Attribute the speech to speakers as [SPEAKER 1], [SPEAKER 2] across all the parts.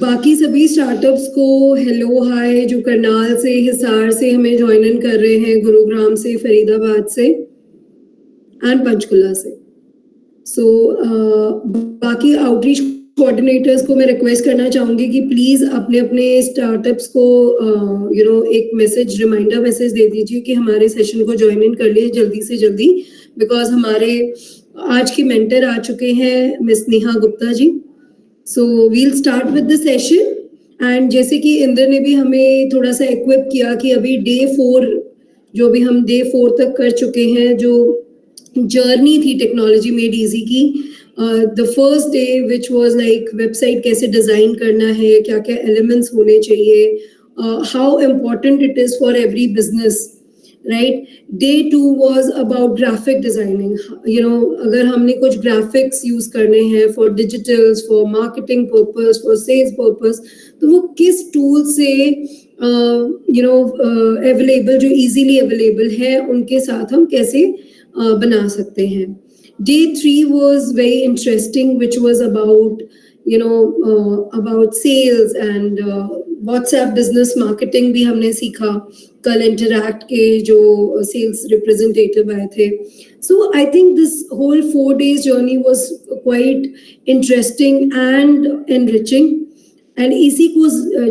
[SPEAKER 1] बाकी सभी स्टार्टअप्स को हेलो हाय, जो करनाल से, हिसार से हमें ज्वाइन इन कर रहे हैं, गुरुग्राम से, फरीदाबाद से एंड पंचकुला से। सो बाकी आउटरीच कोऑर्डिनेटर्स को मैं रिक्वेस्ट करना चाहूंगी कि प्लीज अपने अपने स्टार्टअप्स को एक मैसेज, रिमाइंडर मैसेज दे दीजिए कि हमारे सेशन को ज्वाइन इन कर लिए जल्दी से जल्दी, बिकॉज हमारे आज की मेंटर आ चुके हैं miss Neha Gupta ji. So we'll start with the session. And जैसे कि इंद्र ने भी हमें थोड़ा सा इक्विप किया कि अभी डे 4, जो भी हम डे 4 तक कर चुके हैं, जो जर्नी थी टेक्नोलॉजी मेड इजी की, the first day which was like website कैसे डिजाइन करना है, क्या क्या एलिमेंट्स होने चाहिए, how important it is for every business, right. Day 2 was about graphic designing. अगर हमने कुछ ग्राफिक्स यूज करने हैं for digitals, for marketing purpose, for sales purpose, तो वो किस टूल से अवेलेबल, जो इजीली अवेलेबल है, उनके साथ हम कैसे बना सकते हैं। Day 3 was very interesting, which was about about sales and WhatsApp business marketing भी हमने सीखा। कल Interact के जो sales representative आए थे। So I think this whole 4 days journey was quite interesting and enriching. And इसी को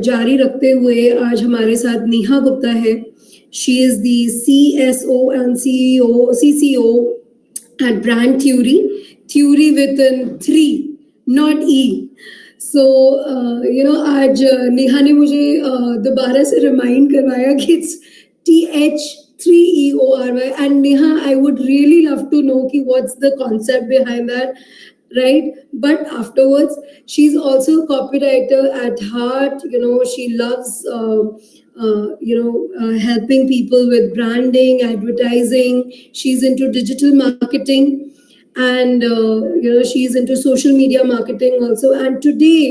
[SPEAKER 1] जारी रखते हुए आज हमारे साथ नेहा गुप्ता है। She is the CSO and CCO at Brand Theory with an 3, not E. So आज नेहा ने मुझे दोबारा से रिमाइंड करवाया कि it's TH3EORY, and Neha, I would really love to know कि what's the concept behind that, right? But afterwards, she's also a copywriter at heart. She loves helping people with branding, advertising. She's into digital marketing, and she's into social media marketing also. And today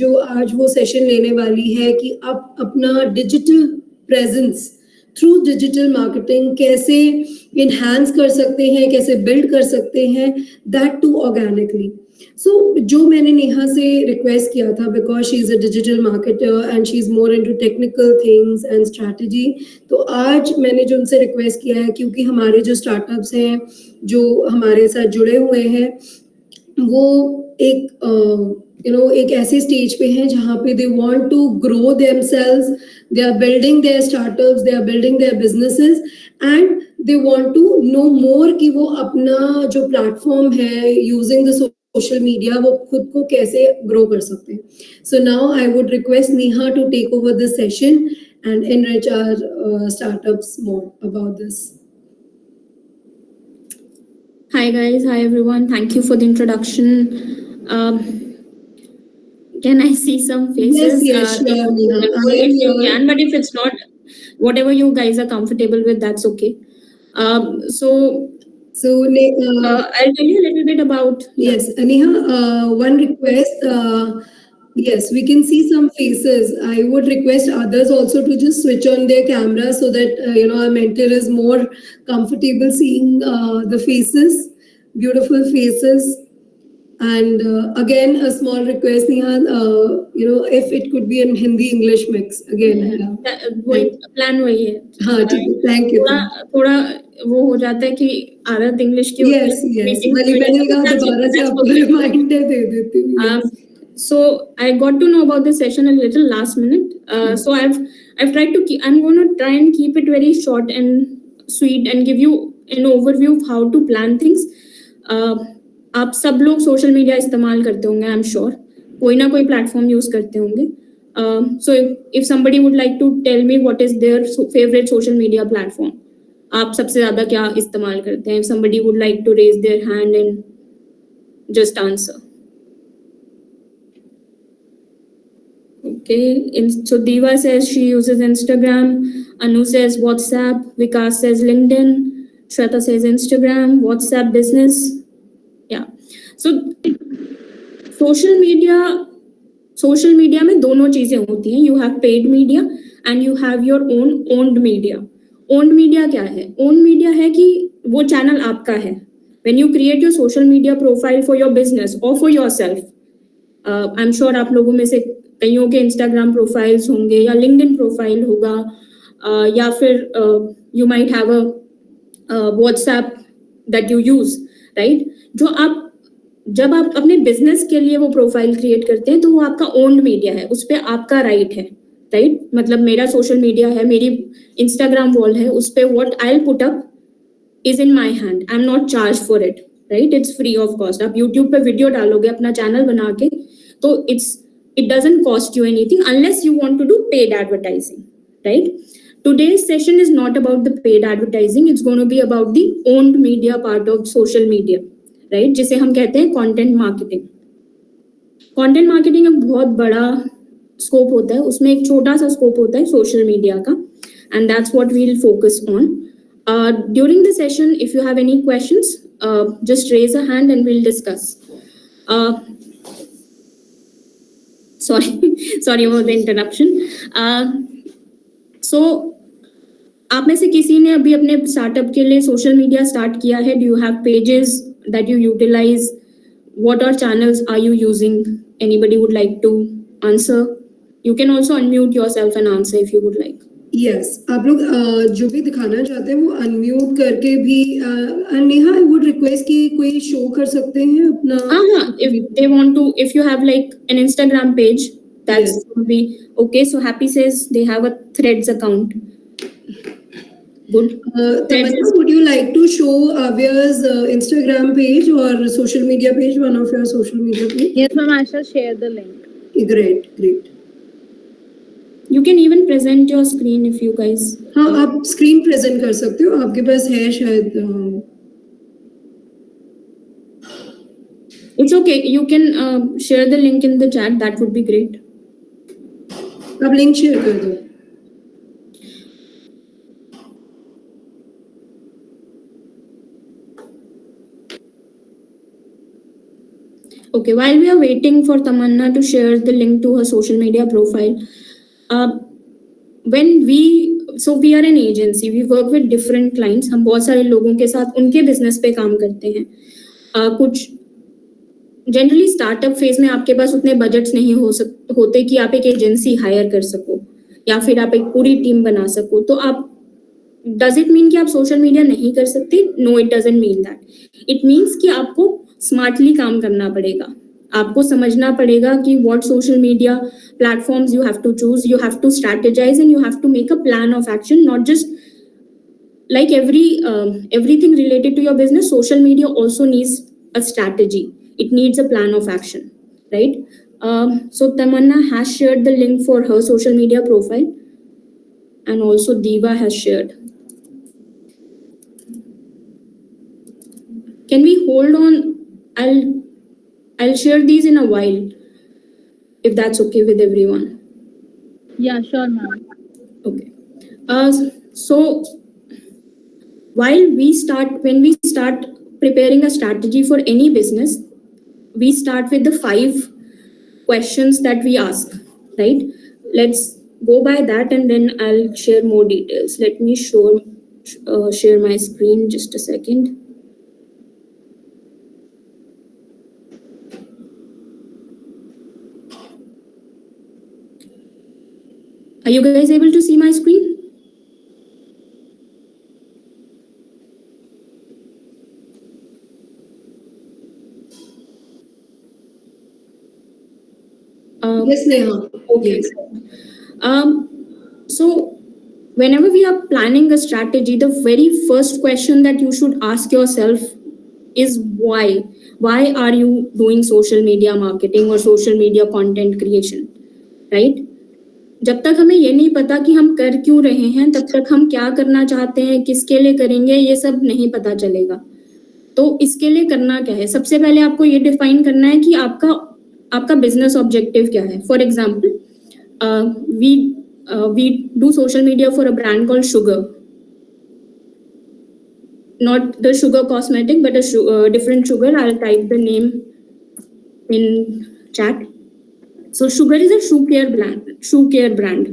[SPEAKER 1] जो आज वो session लेने वाली है कि आप अपना digital presence through digital marketing कैसे इन्हांस कर सकते हैं, कैसे बिल्ड कर सकते हैं, दैट टू ऑर्गेनिकली। सो जो मैंने नेहा से रिक्वेस्ट किया था, because she is a digital marketer and she is more into technical things and strategy, तो आज मैंने जो उनसे रिक्वेस्ट किया है, क्योंकि हमारे जो स्टार्टअप्स हैं जो हमारे साथ जुड़े हुए हैं, वो एक ऐसे स्टेज पे हैं जहाँ पे they want to grow themselves, they are building their startups, they are building their businesses, and they want to know more कि वो अपना जो प्लेटफॉर्म है यूजिंग द सोशल मीडिया, वो खुद को कैसे ग्रो कर सकते हैं। So now I would request Neha to take over this session and enrich our startups more about this.
[SPEAKER 2] Hi guys, hi everyone. Thank you for the introduction. Can I see some faces?
[SPEAKER 1] Yes, sure, Neha.
[SPEAKER 2] If you can, but if it's not, whatever you guys are comfortable with, that's okay. So I'll tell you a little bit about.
[SPEAKER 1] Yes, Neha, one request. Yes, we can see some faces. I would request others also to just switch on their camera so that our mentor is more comfortable seeing the faces, beautiful faces. And again, a small request, Neha, if it could be in Hindi-English mix again.
[SPEAKER 2] Plan वही है।
[SPEAKER 1] हाँ, ठीक है, thank you.
[SPEAKER 2] थोड़ा वो हो जाता है कि आदत इंग्लिश की।
[SPEAKER 1] Yes, मैंने कहा दोबारा से आपको रिमाइंडर दे देती हूँ।
[SPEAKER 2] So I got to know about this session a little last minute. So I've tried to keep. I'm going to try and keep it very short and sweet and give you an overview of how to plan things. आप सब लोग social media इस्तेमाल करते होंगे, I am sure, कोई ना कोई platform use करते होंगे। So if somebody would like to tell me what is their favorite social media platform, आप सबसे ज्यादा क्या इस्तेमाल करते हैं? If somebody would like to raise their hand and just answer. Okay, so Diva says she uses Instagram, Anu says WhatsApp, Vikas says LinkedIn, Shweta says Instagram, WhatsApp business. Yeah, so social media में दोनों चीजें होती हैं. You have paid media and you have your own owned media. Owned media क्या है? Owned media है कि वो चैनल आपका है. When you create your social media profile for your business or for yourself, I'm sure आप लोगों में से कईयों के इंस्टाग्राम प्रोफाइल्स होंगे या लिंक्डइन प्रोफाइल होगा, या फिर you might have a WhatsApp that you use, right? जब आप अपने बिजनेस के लिए वो प्रोफाइल क्रिएट करते हैं तो वो आपका ओन्ड मीडिया है, उस पर आपका राइट है, राइट? मतलब मेरा सोशल मीडिया है, मेरी इंस्टाग्राम वॉल है, उस पर what I will put up is in my hand, I am not charge for it, right? It's free of cost. आप यूट्यूब पे वीडियो डालोगे अपना चैनल बना के तो it doesn't cost you anything unless you want to do paid advertising, right? Today's session is not about the paid advertising, it's going to be about the owned media part of social media, right? जिसे हम कहते हैं content marketing. Content marketing एक बहुत बड़ा scope होता है, उसमें एक छोटा सा scope होता है social media का, and that's what we'll focus on. During the session, if you have any questions, just raise a hand and we'll discuss. Sorry about the interruption. So आप में से किसी ने अभी अपने स्टार्टअप के लिए सोशल मीडिया स्टार्ट किया है? Do you have pages that you utilise? What are channels are you using? Anybody would like to answer? You can also unmute yourself and answer if you would like.
[SPEAKER 1] Yes, आप लोग जो भी दिखाना चाहते हैं वो अनम्यूट करके भी. नेहा, आई वुड रिक्वेस्ट कि कोई शो कर सकते हैं अपना.
[SPEAKER 2] हाँ, if they want to, if you have like an Instagram page, that's
[SPEAKER 1] Yes.
[SPEAKER 2] will be okay. So Happy says they have a Threads account. Good.
[SPEAKER 1] Tamanna, would you like to show Avya's Instagram page or social media page, one of your social media page?
[SPEAKER 3] Yes, ma'am, I shall share the link.
[SPEAKER 1] Great.
[SPEAKER 2] You can even present your screen if you guys.
[SPEAKER 1] हाँ, आप screen present कर सकते हो, आपके पास है शायद.
[SPEAKER 2] It's okay. You can share the link in the chat. That would be great.
[SPEAKER 1] आप link share कर दो.
[SPEAKER 2] Okay, while we are waiting for Tamanna to share the link to her social media profile, we are an agency. We work with different clients. हम बहुत सारे लोगों के साथ उनके बिजनेस पे काम करते हैं. कुछ जनरली स्टार्टअप फेज में आपके पास उतने बजट्स नहीं होते कि आप एक एजेंसी हायर कर सको या फिर आप एक पूरी टीम बना सको. तो आप, डज इट मीन कि आप सोशल मीडिया नहीं कर सकते? No, it doesn't mean that. It means कि आपको स्मार्टली काम करना पड़ेगा. आपको समझना पड़ेगा कि what social media platforms you have to choose, you have to strategise and you have to make a plan of action. Not just like everything related to your business, social media also needs a strategy. It needs a plan of action, right? So Tamanna has shared the link for her social media profile, and also Diva has shared. Can we hold on? I'll share these in a while, if that's okay with everyone.
[SPEAKER 3] Yeah, sure, ma'am.
[SPEAKER 2] Okay. So when we start preparing a strategy for any business, we start with the 5 questions that we ask, right? Let's go by that and then I'll share more details. Let me share my screen just a second. Are you guys able to see my screen?
[SPEAKER 1] Yes, Neha.
[SPEAKER 2] Okay.
[SPEAKER 1] Yes.
[SPEAKER 2] So whenever we are planning a strategy, the very first question that you should ask yourself is why. Why are you doing social media marketing or social media content creation, right? जब तक हमें ये नहीं पता कि हम कर क्यों रहे हैं, तब तक हम क्या करना चाहते हैं, किसके लिए करेंगे, ये सब नहीं पता चलेगा. तो इसके लिए करना क्या है? सबसे पहले आपको ये डिफाइन करना है कि आपका बिजनेस ऑब्जेक्टिव क्या है. For example, we do social media for a brand called Sugar. Not the Sugar cosmetic, but a different Sugar. I'll type the name in chat. So Sugar is a shoe care brand,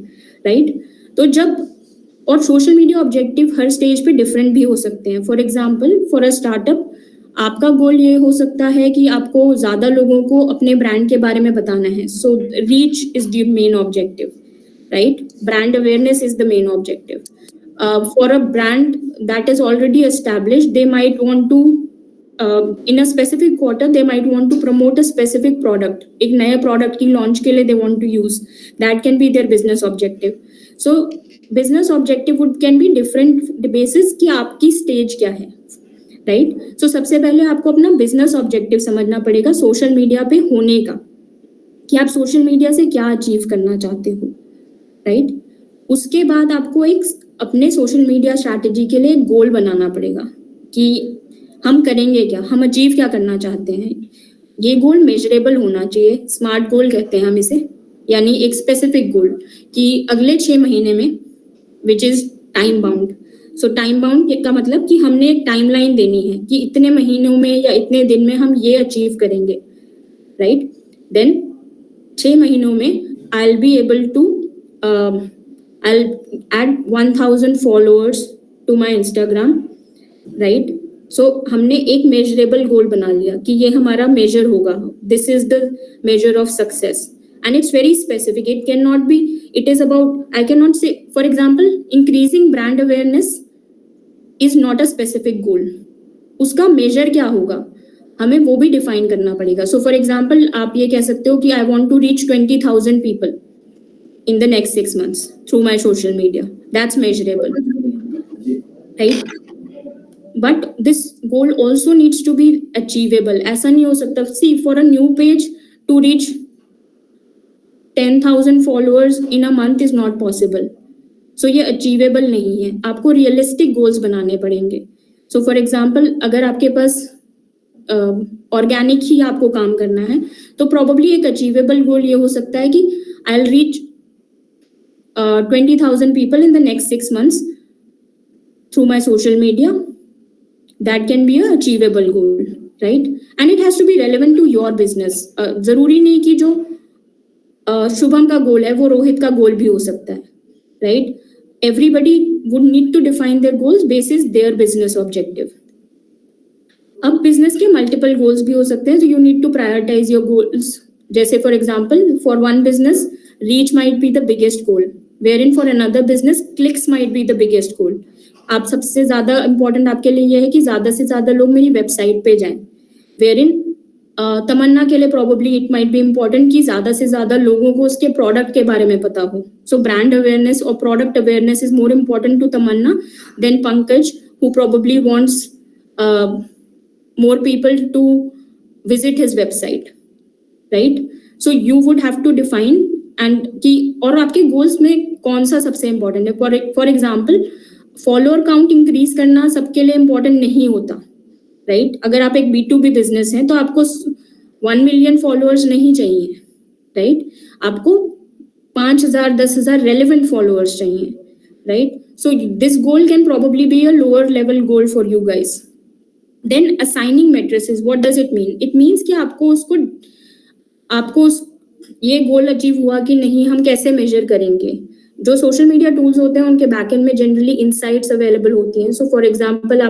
[SPEAKER 2] right? तो जब, और social media objective हर stage पे different भी हो सकते हैं. For example, for a startup आपका गोल ये हो सकता है कि आपको ज्यादा लोगों को अपने ब्रांड के बारे में बताना है. So reach is the main objective, right? Brand awareness is the main objective. For a brand that is already established, they might want to in a specific quarter they might want to promote a specific product. एक नए product की launch के लिए they want to use. That can be their business objective. So business objective can be different basis कि आपकी stage क्या है, right? So सबसे पहले आपको अपना business objective समझना पड़ेगा सोशल मीडिया पे होने का, कि आप सोशल मीडिया से क्या अचीव करना चाहते हो, राइट? उसके बाद आपको एक अपने सोशल मीडिया स्ट्रैटेजी के लिए एक गोल बनाना पड़ेगा कि हम करेंगे क्या, हम अचीव क्या करना चाहते हैं. ये गोल मेजरेबल होना चाहिए, स्मार्ट गोल कहते हैं हम इसे, यानी एक स्पेसिफिक गोल कि अगले 6 महीने में, which is time bound. So time bound का मतलब कि हमने एक टाइमलाइन देनी है कि इतने महीनों में या इतने दिन में हम ये अचीव करेंगे, राइट? देन 6 महीनों में I'll be able to I'll add 1000 followers to my Instagram, right? So हमने एक measurable goal बना लिया कि ये हमारा measure होगा. This is the measure of success, and it's very specific. It cannot be. It is about. I cannot say. For example, increasing brand awareness is not a specific goal. उसका measure क्या होगा, हमें वो भी define करना पड़ेगा. So for example आप ये कह सकते हो कि I want to reach 20,000 people in the next 6 months through my social media. That's measurable, right? But this goal also needs to be achievable. ऐसा नहीं हो सकता, see for a new page to reach 10,000 followers in a month is not possible. So ये achievable नहीं है, आपको realistic goals बनाने पड़ेंगे. सो फॉर एग्जाम्पल अगर आपके पास ऑर्गेनिक ही आपको काम करना है तो प्रोबेबली एक अचीवेबल गोल ये हो सकता है कि I will reach 20,000 people in the next 6 months through my social media. That can be a achievable goal, right? And it has to be relevant to your business. जरूरी नहीं कि जो शुभम का गोल है वो रोहित का गोल भी हो सकता है, right? Everybody would need to define their goals basis their business objective. अब बिजनेस के मल्टीपल गोल्स भी हो सकते हैं, so you need to prioritize your goals. जैसे for example for one business reach might be the biggest goal, wherein for another business clicks might be the biggest goal. आप सबसे ज्यादा important आपके लिए यह है कि ज्यादा से ज्यादा लोग मेरी वेबसाइट पे जाएं, wherein तमन्ना के लिए probably it might be important कि ज्यादा से ज्यादा लोगों को उसके प्रोडक्ट के बारे में पता हो. So brand awareness or product awareness is more important to Tamanna than Pankaj, who probably wants more people to visit his website, right? So you would have to define and कि और आपके goals में कौन सा सबसे important है. For example follower count increase करना सबके लिए इम्पोर्टेंट नहीं होता, राइट? अगर आप एक B2B बिजनेस हैं तो आपको 1 million फॉलोअर्स नहीं चाहिए, राइट? आपको 5,000 10,000 रेलिवेंट फॉलोअर्स चाहिए, right? So this goal can probably be a lower level goal for you guys. Then assigning matrices, what does it mean? It means कि आपको ये गोल अचीव हुआ कि नहीं हम कैसे मेजर करेंगे. जो सोशल मीडिया टूल्स होते हैं उनके बैकएंड में जनरली इनसाइट्स अवेलेबल होती हैं. सो फॉर एग्जांपल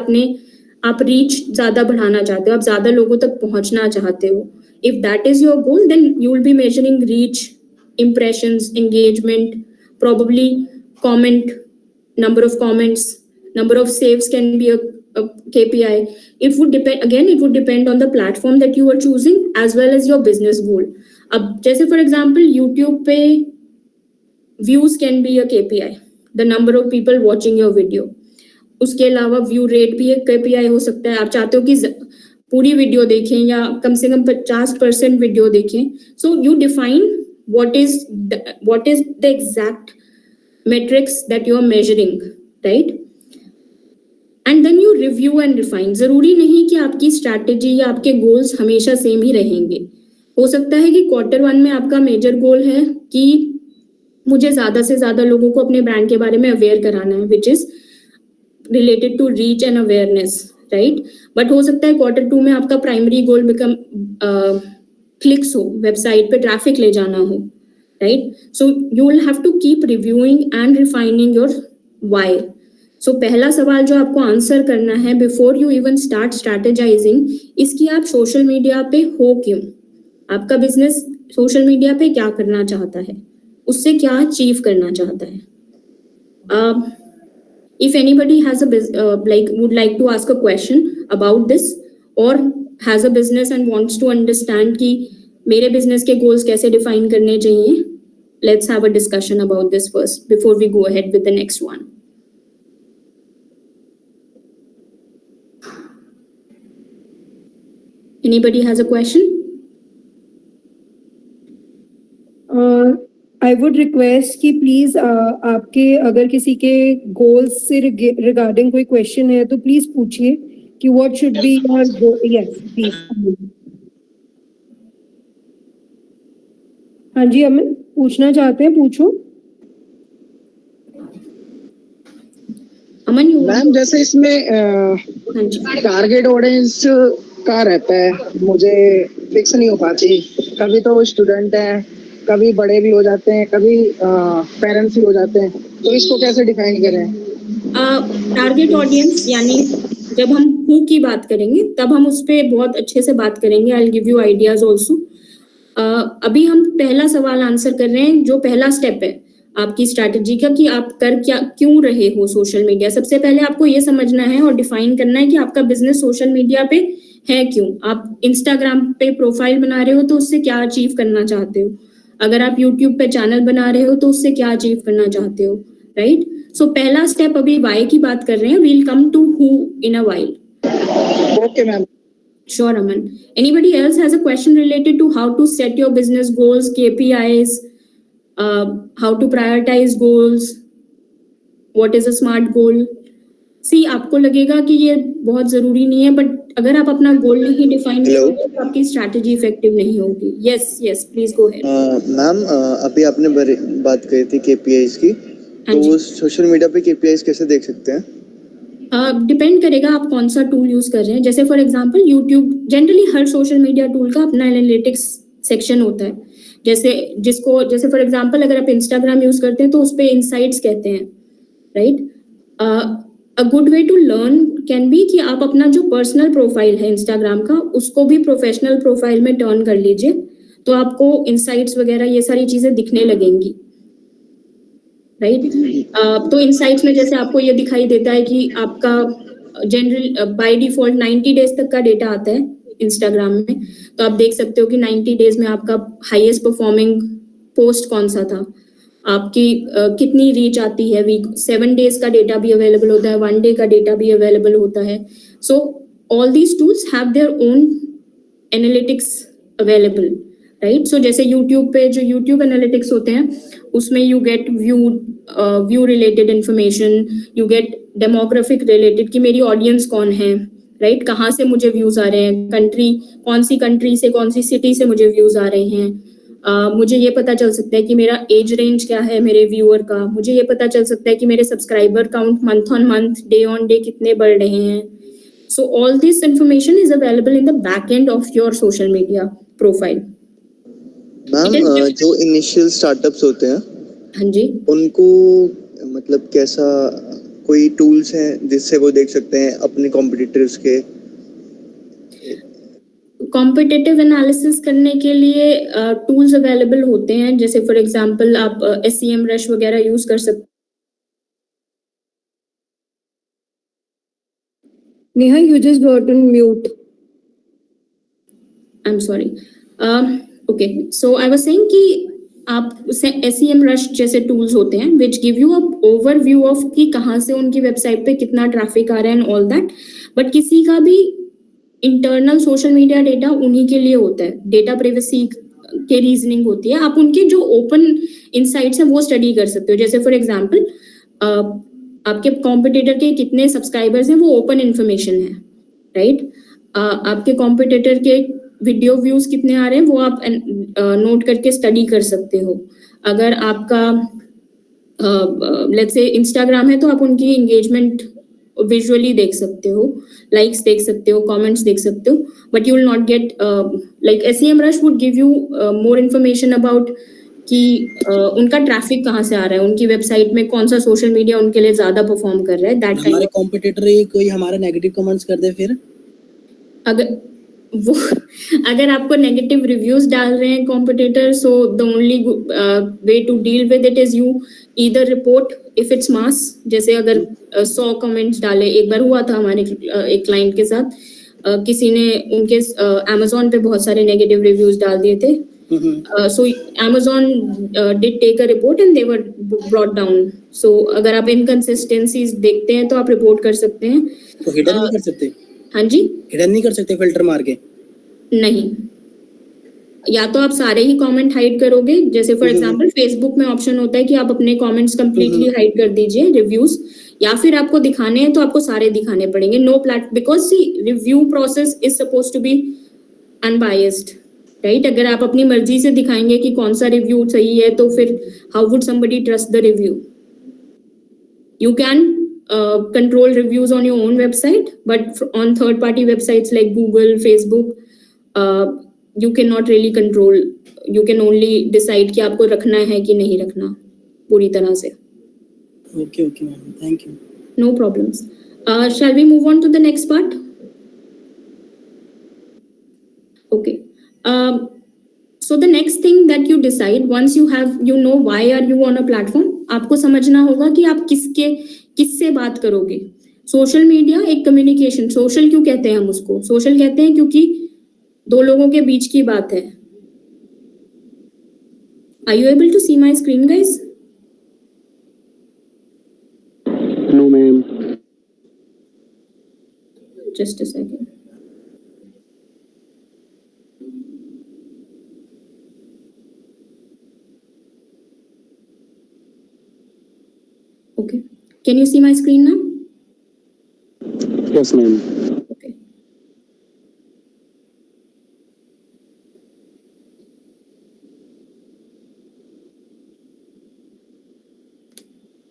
[SPEAKER 2] आप रीच ज्यादा बढ़ाना चाहते हो, आप ज्यादा लोगों तक पहुंचना चाहते हो. If that is your goal then you will be measuring reach, impressions, engagement, probably comment, number of comments, number of saves can be a KPI. It would depend on the platform that you are choosing as well as your business goal. अब जैसे for example YouTube पे views can be a KPI, the number of people watching your video. उसके अलावा view rate भी एक KPI हो सकता है. आप चाहते हो कि पूरी वीडियो देखें या कम से कम 50% वीडियो देखें. So you define what is the exact metrics that you are measuring, right? And then you review and refine. जरूरी नहीं कि आपकी स्ट्रैटेजी या आपके गोल्स हमेशा सेम ही रहेंगे. हो सकता है कि Q1 में आपका मेजर गोल है कि मुझे ज्यादा से ज्यादा लोगों को अपने ब्रांड के बारे में अवेयर कराना है, which is related to reach and awareness, right? But हो सकता है Q2 में आपका प्राइमरी गोल बिकम क्लिक्स हो, वेबसाइट पे ट्रैफिक ले जाना हो, right? So you will have to keep reviewing and refining your why. So पहला सवाल जो आपको आंसर करना है before you even start strategizing, इसकी आप सोशल मीडिया पे हो क्यों? आपका बिजनेस सोशल मीडिया पे क्या करना चाहता है, उससे क्या अचीव करना चाहता है? If anybody has a would like to ask a question about this or has a business and wants to understand कि मेरे business के goals कैसे define करने चाहिए, let's have a discussion about this first before we go ahead with the next one. Anybody has a question?
[SPEAKER 1] I would request कि please आपके अगर किसी के गोल्स से रिगार्डिंग कोई क्वेश्चन है तो प्लीज पूछिए कि what should be your goal. Yes please. हाँ जी अमन, पूछना चाहते हैं, पूछो.
[SPEAKER 2] अमन,
[SPEAKER 4] मैम जैसे इसमें टारगेट ऑडियंस का रहता है, मुझे फिक्स नहीं हो पाती. कभी तो स्टूडेंट हैं, कभी बड़े भी हो जाते हैं, कभी पेरेंट्स भी हो जाते हैं, तो इसको कैसे डिफाइन करें?
[SPEAKER 2] टारगेट ऑडियंस यानी जब हम हु की बात करेंगे तब हम उस पर बहुत अच्छे से बात करेंगे. I will give you ideas also. अभी हम पहला सवाल आंसर कर रहे हैं, जो पहला स्टेप है आपकी स्ट्रैटेजी का कि आप कर क्या क्यों रहे हो सोशल मीडिया. सबसे पहले आपको ये समझना है और डिफाइन करना है कि आपका बिजनेस सोशल मीडिया पे है क्यों. आप इंस्टाग्राम पे प्रोफाइल बना रहे हो तो उससे क्या अचीव करना चाहते हो? अगर आप यूट्यूब पे चैनल बना रहे हो तो उससे क्या अचीव करना चाहते हो, राइट? सो पहला स्टेप अभी वाई की बात कर रहे हैं. We'll come to who in a while.
[SPEAKER 4] Okay ma'am.
[SPEAKER 2] Sure, Aman. Anybody else has a question related to how to set your business goals, KPIs, how to prioritize goals, what is a smart goal? See, आपको लगेगा कि ये बहुत जरूरी नहीं है, but अगर आप अपना गोल नहीं डिफाइन करोगे तो आपकी स्ट्रैटेजी इफेक्टिव नहीं होगी. Yes yes, please go ahead.
[SPEAKER 5] Ma'am अभी आपने बात करी थी KPIs की, तो सोशल मीडिया पे KPIs कैसे देख सकते हैं?
[SPEAKER 2] डिपेंड करेगा आप कौन सा टूल यूज कर रहे हैं. जैसे for example YouTube, generally her social media tool का अपना एनालिटिक्स सेक्शन होता है. जैसे फॉर एग्जांपल अगर आप इंस्टाग्राम यूज करते हैं तो उस पे इनसाइट्स कहते हैं, right? A good way to learn can be कि आप अपना जो पर्सनल प्रोफाइल है इंस्टाग्राम का उसको भी प्रोफेशनल प्रोफाइल में टर्न कर लीजिए, तो आपको इनसाइट्स वगैरह ये सारी चीजें दिखने लगेंगी, राइट? तो इनसाइट्स में जैसे आपको ये दिखाई देता है कि आपका जनरल बाय डिफॉल्ट 90 डेज तक का डेटा आता है इंस्टाग्राम में, तो आप देख सकते हो कि 90 डेज में आपका हाईएस्ट परफॉर्मिंग पोस्ट कौन सा था, आपकी कितनी रीच आती है. वीक 7 डेज का डेटा भी अवेलेबल होता है, 1 डे का डेटा भी अवेलेबल होता है. So all these tools have their own analytics available, right? So जैसे यूट्यूब पे जो यूट्यूब एनालिटिक्स होते हैं उसमें you get view related information, you get demographic related कि मेरी ऑडियंस कौन है, राइट? कहाँ से मुझे व्यूज आ रहे हैं, कंट्री कौन सी कंट्री से, कौन सी सिटी से मुझे व्यूज आ रहे हैं. मुझे ये पता चल सकता है कि मेरा एज रेंज क्या है मेरे व्यूअर का. मुझे ये पता चल सकता है कि मेरे subscriber count month on month, day on day कितने बढ़ रहे हैं. So all this information is available in the back end of your social media profile.
[SPEAKER 5] Ma'am जो इनिशियल स्टार्टअप्स होते हैं,
[SPEAKER 2] हाँ जी,
[SPEAKER 5] उनको मतलब कैसा कोई टूल्स हैं जिससे वो देख सकते हैं अपने कॉम्पिटिटर्स के?
[SPEAKER 2] कॉम्पिटिटिव एनालिसिस करने के लिए टूल्स अवेलेबल होते हैं. जैसे फॉर एग्जांपल आप SEMrush वगैरह यूज कर सकते.
[SPEAKER 1] Neha, you just got on mute.
[SPEAKER 2] I'm sorry. Okay, so I was saying कि आप SEMrush जैसे टूल्स होते हैं which give you a overview of कि कहाँ से उनकी वेबसाइट पे कितना ट्रैफिक आ रहा है and all that. बट किसी का भी इंटरनल सोशल मीडिया डेटा उन्हीं के लिए होता है, डेटा प्राइवेसी के रीजनिंग होती है. आप उनके जो ओपन इनसाइट्स हैं वो स्टडी कर सकते हो. जैसे फॉर एग्जांपल आपके कॉम्पिटिटर के कितने सब्सक्राइबर्स हैं वो ओपन इन्फॉर्मेशन है, राइट? आपके कॉम्पिटिटर के वीडियो व्यूज कितने आ रहे हैं वो आप नोट करके स्टडी कर सकते हो. अगर आपका लेट्स से इंस्टाग्राम है तो आप उनकी एंगेजमेंट विजुअली देख सकते हो, लाइक्स देख सकते हो, कमेंट्स देख सकते हो, but you will not get like SEMrush would give you more information about कि उनका ट्रैफिक कहाँ से आ रहा है, उनकी वेबसाइट में कौन सा सोशल मीडिया उनके लिए ज्यादा परफॉर्म कर रहा है, दैट काइंड
[SPEAKER 6] हमारे कॉम्पिटिटर ही कोई हमारा नेगेटिव कमेंट्स कर दे फिर
[SPEAKER 2] अगर आपको नेगेटिव रिव्यूज डाल रहे हैं competitor, so the only way to deal with it is you either report if it's mass. जैसे अगर 100 कमेंट्स डाले, एक बार हुआ था हमारे एक क्लाइंट के साथ, किसी ने उनके Amazon पे बहुत सारे नेगेटिव रिव्यूज डाल दिए थे, so Amazon did take a report and they were brought down. So अगर आप inconsistencies देखते हैं तो आप रिपोर्ट कर सकते हैं।
[SPEAKER 6] तो हिडन नहीं कर सकते?
[SPEAKER 2] हाँ जी,
[SPEAKER 6] हिडन नहीं कर सकते फिल्टर मार के?
[SPEAKER 2] नहीं, या तो आप सारे ही कमेंट हाइड करोगे, जैसे फॉर एग्जांपल फेसबुक में ऑप्शन होता है कि आप अपने कमेंट्स कंप्लीटली हाइड कर दीजिए रिव्यूज, या फिर आपको दिखाने हैं तो आपको सारे दिखाने पड़ेंगे। No because see review process is suppose to be unbiased, right? अगर आप अपनी मर्जी से दिखाएंगे कि कौन सा रिव्यू सही है, तो फिर how would somebody trust the review? You can control reviews on your own website, but on third-party websites like Google, Facebook, you cannot really control. You can only decide कि आपको रखना है कि नहीं रखना पूरी तरह से।
[SPEAKER 6] Okay, ma'am. Thank you.
[SPEAKER 2] No problems. Shall we move on to the next part? Okay. So the next thing that you decide once you know why are you on a platform, आपको समझना होगा कि आप किससे बात करोगे। Social media एक communication, social क्यों कहते हैं हम उसको? सोशल कहते हैं क्योंकि दो लोगों के बीच की बात है। Are you able to see my screen, guys?
[SPEAKER 6] No, ma'am.
[SPEAKER 2] Just a second. Okay. Can you see my screen now?
[SPEAKER 6] Yes, ma'am.
[SPEAKER 2] Okay.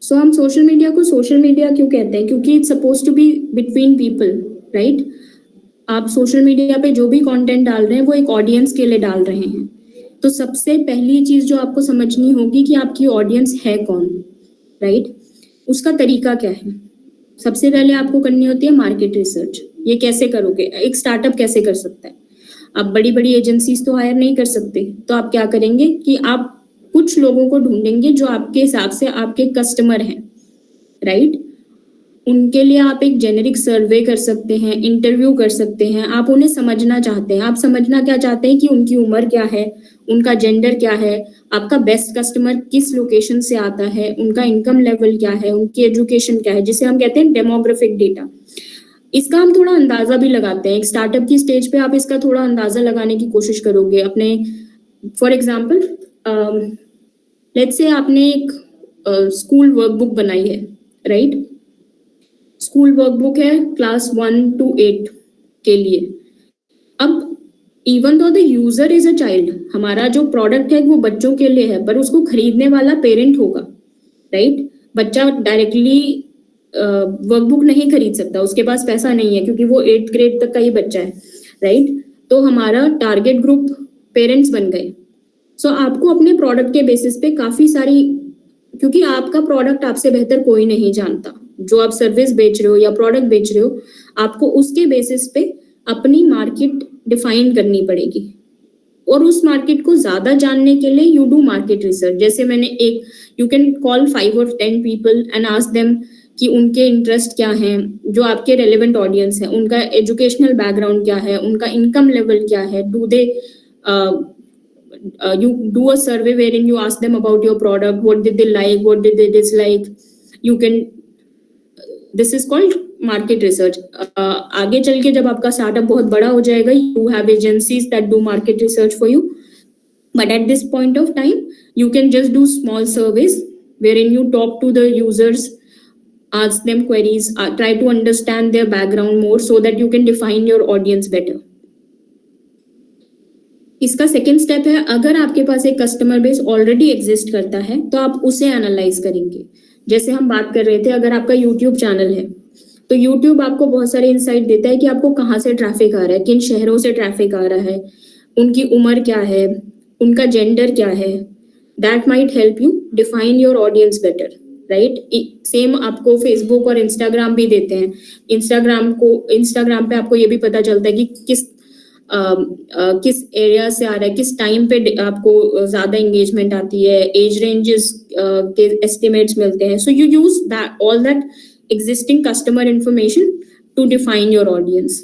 [SPEAKER 2] So हम सोशल मीडिया को सोशल मीडिया क्यों कहते हैं? क्योंकि it's suppose to be between people, right? आप social media पे जो भी कंटेंट डाल रहे हैं वो एक ऑडियंस के लिए डाल रहे हैं। तो सबसे पहली चीज जो आपको समझनी होगी कि आपकी ऑडियंस है कौन, राइट? उसका तरीका क्या है? सबसे पहले आपको करनी होती है मार्केट रिसर्च। ये कैसे करोगे? एक स्टार्टअप कैसे कर सकता है? आप बड़ी बड़ी एजेंसीज तो हायर नहीं कर सकते, तो आप क्या करेंगे कि आप कुछ लोगों को ढूंढेंगे जो आपके हिसाब से आपके कस्टमर हैं, राइट? उनके लिए आप एक जेनेरिक सर्वे कर सकते हैं, इंटरव्यू कर सकते हैं। आप उन्हें समझना चाहते हैं, आप समझना क्या चाहते हैं कि उनकी उम्र क्या है, उनका जेंडर क्या है, आपका बेस्ट कस्टमर किस लोकेशन से आता है, उनका इनकम लेवल क्या है, उनकी एजुकेशन क्या है, जिसे हम कहते हैं डेमोग्राफिक डेटा। इसका हम थोड़ा अंदाजा भी लगाते हैं। एक स्टार्टअप की स्टेज पे आप इसका थोड़ा अंदाजा लगाने की कोशिश करोगे अपने। फॉर एग्जाम्पल लेट्स से आपने एक स्कूल वर्कबुक बनाई है, राइट? स्कूल वर्कबुक है क्लास 1 to 8 के लिए। अब even though the user is a child, हमारा जो प्रोडक्ट है वो बच्चों के लिए है, पर उसको खरीदने वाला पेरेंट होगा, राइट? बच्चा डायरेक्टली वर्कबुक नहीं खरीद सकता, उसके पास पैसा नहीं है क्योंकि वो 8th ग्रेड तक का ही बच्चा है, राइट? तो हमारा टारगेट ग्रुप पेरेंट्स बन गए। सो आपको अपने प्रोडक्ट के बेसिस पे काफी सारी, क्योंकि आपका प्रोडक्ट आपसे बेहतर कोई नहीं जानता, जो आप सर्विस बेच रहे हो या प्रोडक्ट बेच रहे हो, आपको उसके बेसिस पे अपनी मार्केट डिफाइन करनी पड़ेगी। और उस मार्केट को ज्यादा जानने के लिए यू डू मार्केट रिसर्च। जैसे मैंने you can call 5 or 10 people and ask them कि उनके इंटरेस्ट क्या हैं, जो आपके रेलेवेंट ऑडियंस है, उनका एजुकेशनल बैकग्राउंड क्या है, उनका इनकम लेवल क्या है। Do they you do a survey wherein you ask them about your product, what did they like, what did they dislike. This is called market research. आगे चल के जब आपका स्टार्टअप बहुत बड़ा हो जाएगा, you have agencies that do market research for you, but at this point of time you can just do small surveys wherein you talk to the users, ask them queries, try to understand their background more so that you can define your audience better. इसका second step है, अगर आपके पास एक customer base already exist करता है तो आप उसे एनालाइज करेंगे। जैसे हम बात कर रहे थे, अगर आपका यूट्यूब चैनल है तो यूट्यूब आपको बहुत सारे इंसाइट देता है कि आपको कहाँ से ट्रैफिक आ रहा है, किन शहरों से ट्रैफिक आ रहा है, उनकी उम्र क्या है, उनका जेंडर क्या है, that might help you define your audience better, right? Same आपको फेसबुक और इंस्टाग्राम भी देते हैं. इंस्टाग्राम पे आपको ये भी पता चलता है कि किस एरिया से आ रहा है, किस टाइम पे आपको ज्यादा एंगेजमेंट आती है, एज रेंजेस के एस्टिमेट्स मिलते हैं. So you use that all that existing customer information to define your audience.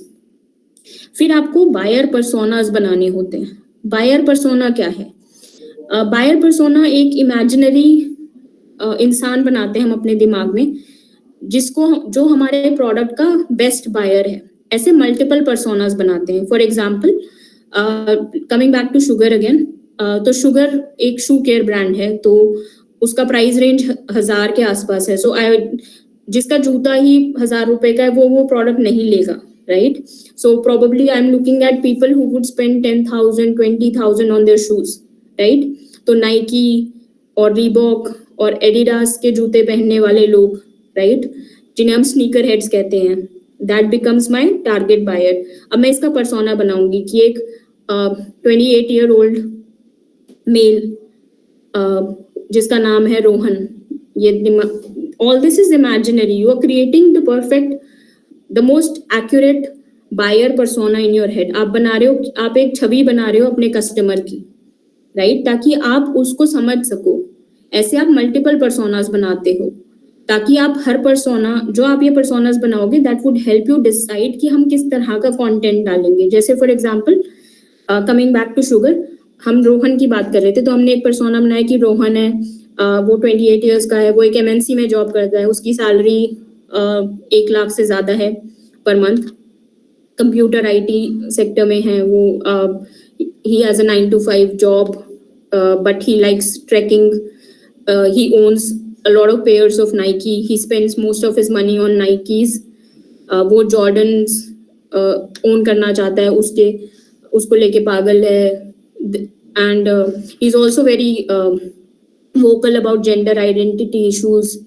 [SPEAKER 2] फिर आपको बायर पर्सोनास बनाने होते हैं. बायर पर्सोना क्या है? बायर पर्सोना एक इमेजिनरी इंसान बनाते हैं हम अपने दिमाग में, जो हमारे प्रोडक्ट का बेस्ट बायर है. ऐसे मल्टीपल पर्सोनास बनाते हैं. For example, coming back to sugar again, तो शुगर एक शू केयर ब्रांड है, तो उसका प्राइस रेंज 1000 के आसपास है. सो जिसका जूता ही 1000 रुपए का है वो प्रोडक्ट नहीं लेगा, right? So probably I'm looking at people who would spend 10,000, 20,000 on their shoes, right? तो Nike और Reebok और Adidas के जूते पहनने वाले लोग, right? जिन्हें हम sneaker heads कहते हैं, that becomes my target buyer. अब मैं इसका persona बनाऊंगी कि एक 28-year-old male जिसका नाम है रोहन. ये all this is imaginary. You are creating the most accurate buyer persona in your head. आप एक छवि बना रहे हो अपने कस्टमर की, राइट? ताकि आप उसको समझ सको. ऐसे आप मल्टीपल पर्सोनास बनाते हो ताकि आप हर पर्सोना, जो आप ये पर्सोनास बनाओगे, that would help you decide कि हम किस तरह का कंटेंट डालेंगे. जैसे for example, coming back to sugar, हम रोहन की बात कर रहे थे, तो हमने एक पर्सोना बनाया कि रोहन है, वो 28 इयर्स का है, वो एक MNC में जॉब करता है, उसकी सैलरी 1 लाख से ज्यादा है per month, computer IT sector में है वो. he has a 9 to 5 job, but he likes trekking. He owns a lot of pairs of Nike. He spends most of his money on Nikes. वो Jordans own करना चाहता है, उसको लेके पागल है. And he's also very vocal about gender identity issues.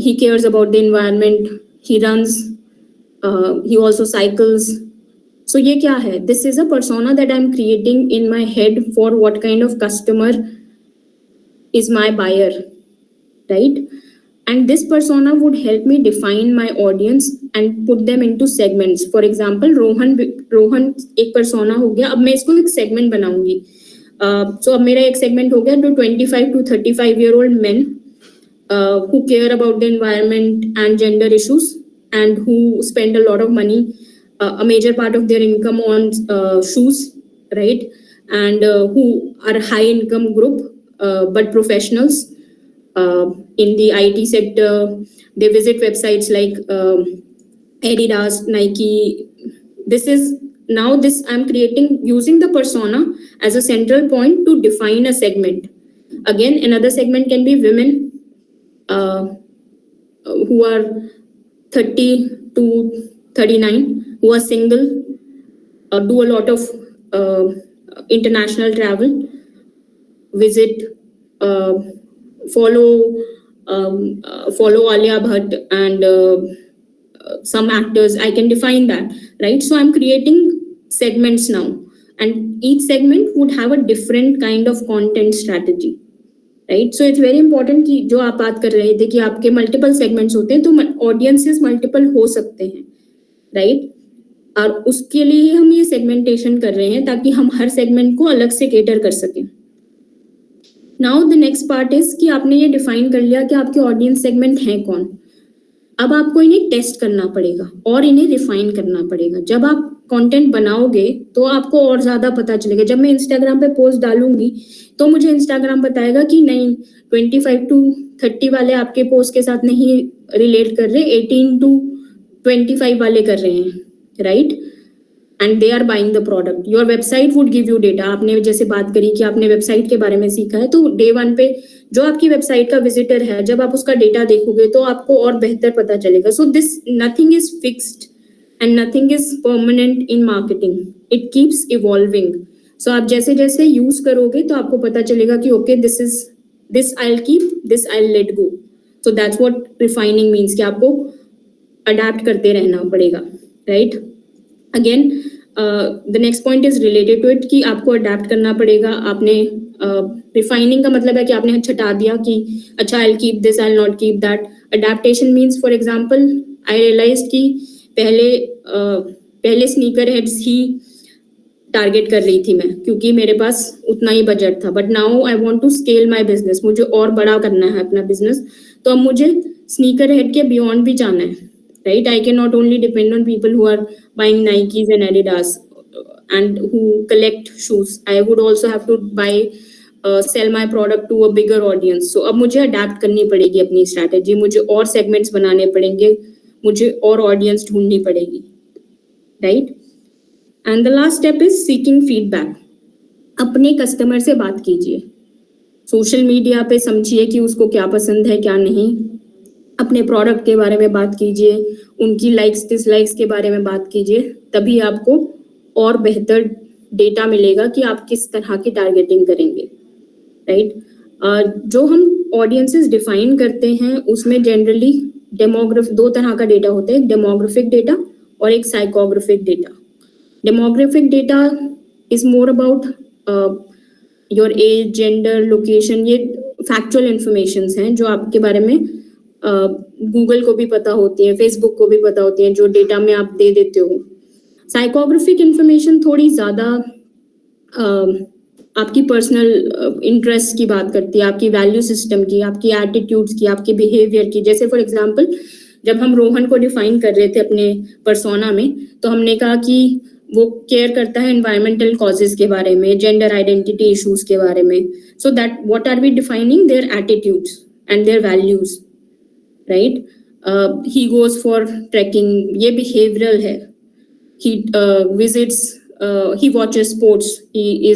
[SPEAKER 2] He cares about the environment. He runs. He also cycles. So ये क्या है? This is a persona that I'm creating in my head for what kind of customer is my buyer, right? And this persona would help me define my audience and put them into segments. For example, Rohan एक persona हो गया. अब मैं इसको एक segment बनाऊंगी. So अब मेरा एक segment हो गया जो 25 to 35-year-old men who care about the environment and gender issues, and who spend a lot of money, a major part of their income on shoes, right? And who are high income group, but professionals in the IT sector. They visit websites like Adidas, Nike. I'm creating using the persona as a central point to define a segment. Again, another segment can be women who are 30 to 39, who are single, do a lot of international travel, visit, follow Alia Bhatt and some actors. I can define that, right? So I'm creating segments now, and each segment would have a different kind of content strategy, right? So it's very important कि जो आप बात कर रहे थे कि आपके multiple segments होते हैं, तो audiences multiple हो सकते हैं, right? और उसके लिए हम ये segmentation कर रहे हैं ताकि हम हर segment को अलग से cater कर सकें. Now the next part is कि आपने ये define कर लिया कि आपके audience segment हैं कौन. अब आपको इन्हें टेस्ट करना पड़ेगा और इन्हें रिफाइन करना पड़ेगा. जब आप कंटेंट बनाओगे तो आपको और ज्यादा पता चलेगा. जब मैं इंस्टाग्राम पे पोस्ट डालूंगी तो मुझे इंस्टाग्राम बताएगा कि नहीं, 25 to 30 वाले आपके पोस्ट के साथ नहीं रिलेट कर रहे, 18 to 25 वाले कर रहे हैं, right? And they are buying the product. Your website would give you data. आपने जैसे बात करी कि आपने वेबसाइट के बारे में सीखा है, तो डे 1 पे जो आपकी वेबसाइट का विजिटर है, जब आप उसका डेटा देखोगे तो आपको और बेहतर पता चलेगा. So this nothing is fixed and nothing is permanent in marketing. It keeps evolving. So आप जैसे जैसे यूज करोगे तो आपको पता चलेगा कि okay, this I will keep, this I will let go. So that's what refining means, कि आपको अडेप्ट करते रहना पड़ेगा, right? Again the next point is related to it कि आपको अडेप्ट करना पड़ेगा. आपने रिफाइनिंग का मतलब है कि आपने छटा दिया कि अच्छा I will keep this, I will not keep that. Adaptation means for example I realised कि पहले स्नीकर हेड्स ही टारगेट कर रही थी मैं, क्योंकि मेरे पास उतना ही बजट था. But now I want to scale my business, मुझे और बड़ा करना है अपना बिजनेस. तो अब मुझे स्नीकर हेड के बियॉन्ड भी जाना है, right. I can not only depend on people who are buying Nikes and Adidas and who collect shoes. I would also have to sell my product to a bigger audience. So अब मुझे adapt करनी पड़ेगी अपनी strategy, मुझे और segments बनाने पड़ेंगे, मुझे और audience ढूंढनी पड़ेगी, right? And the last step is seeking feedback. अपने customer से बात कीजिए, सोशल मीडिया पे समझिए कि उसको क्या पसंद है क्या नहीं, अपने प्रोडक्ट के बारे में बात कीजिए, उनकी लाइक्स डिसलाइक्स के बारे में बात कीजिए, तभी आपको और बेहतर डेटा मिलेगा कि आप किस तरह की टारगेटिंग करेंगे, राइट. जो हम ऑडियंसेस डिफाइन करते हैं उसमें जनरली दो तरह का डेटा होता है, एक डेमोग्राफिक डेटा और एक psychographic data. Demographic data is more about your age, gender, location. ये फैक्चुअल इंफॉर्मेशंस हैं जो आपके बारे में गूगल को भी पता होती है, फेसबुक को भी पता होती है, जो डेटा में आप दे देते हो. साइकोग्राफिक इंफॉर्मेशन थोड़ी ज्यादा आपकी पर्सनल इंटरेस्ट की बात करती है, आपकी वैल्यू सिस्टम की, आपकी एटीट्यूड्स की, आपके बिहेवियर की. जैसे फॉर एग्जांपल जब हम रोहन को डिफाइन कर रहे थे अपने पर्सोना में, तो हमने कहा कि वो केयर करता है एनवायरमेंटल कॉजेज के बारे में, जेंडर आइडेंटिटी इश्यूज के बारे में. So that what are we defining? Their attitudes and their values, right. He goes for tracking, ये बिहेवियरल है. He visits, he watches sports, he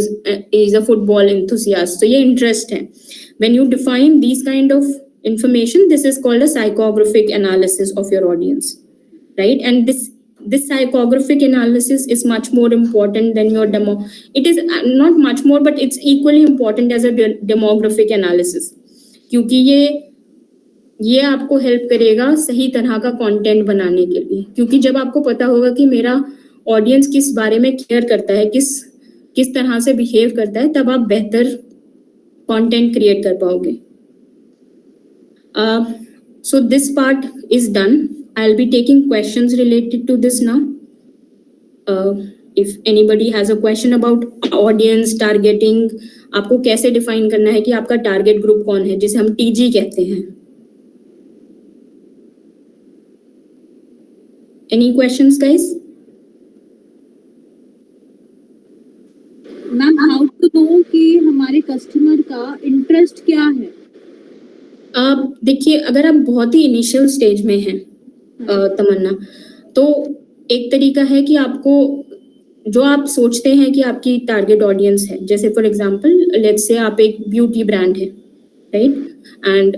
[SPEAKER 2] is a football enthusiast. So ये interest है. When you define these kind of information, this is called a psychographic analysis of your audience, right? And this psychographic analysis is much more important than your demo. It is not much more, but it's equally important as a demographic analysis. क्योंकि ये आपको help करेगा सही तरह का content बनाने के लिए. क्योंकि जब आपको पता होगा कि मेरा ऑडियंस किस बारे में केयर करता है, किस तरह से बिहेव करता है, तब आप बेहतर कंटेंट क्रिएट कर पाओगे. So this part is done. I will be taking questions related to this now. If anybody has a question about audience targeting, आपको कैसे डिफाइन करना है कि आपका टारगेट ग्रुप कौन है, जिसे हम टीजी कहते हैं. Any questions, guys?
[SPEAKER 3] Ma'am, how to know कि हमारे कस्टमर का इंटरेस्ट क्या है?
[SPEAKER 2] देखिए, अगर आप बहुत ही इनिशियल स्टेज में हैं तमन्ना, तो एक तरीका है कि आपको जो आप सोचते हैं कि आपकी टारगेट ऑडियंस है, जैसे फॉर एग्जांपल लेट्स से आप एक ब्यूटी ब्रांड है, राइट. एंड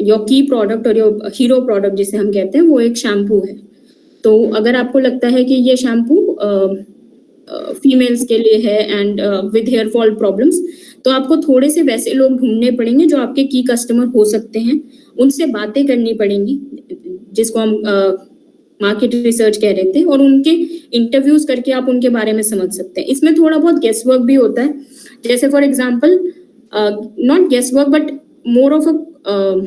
[SPEAKER 2] योर की प्रोडक्ट और योर हीरो प्रोडक्ट जिसे हम कहते हैं वो एक शैम्पू है. तो अगर आपको लगता है कि ये शैम्पू फीमेल्स के लिए है and with hair fall problems, तो आपको थोड़े से वैसे लोग ढूंढने पड़ेंगे जो आपके की कस्टमर हो सकते हैं, उनसे बातें करनी पड़ेंगी, जिसको हम मार्केट रिसर्च कह रहे थे, और उनके इंटरव्यूज करके आप उनके बारे में समझ सकते हैं. इसमें थोड़ा बहुत गेस वर्क भी होता है. जैसे for example not guess work but more of a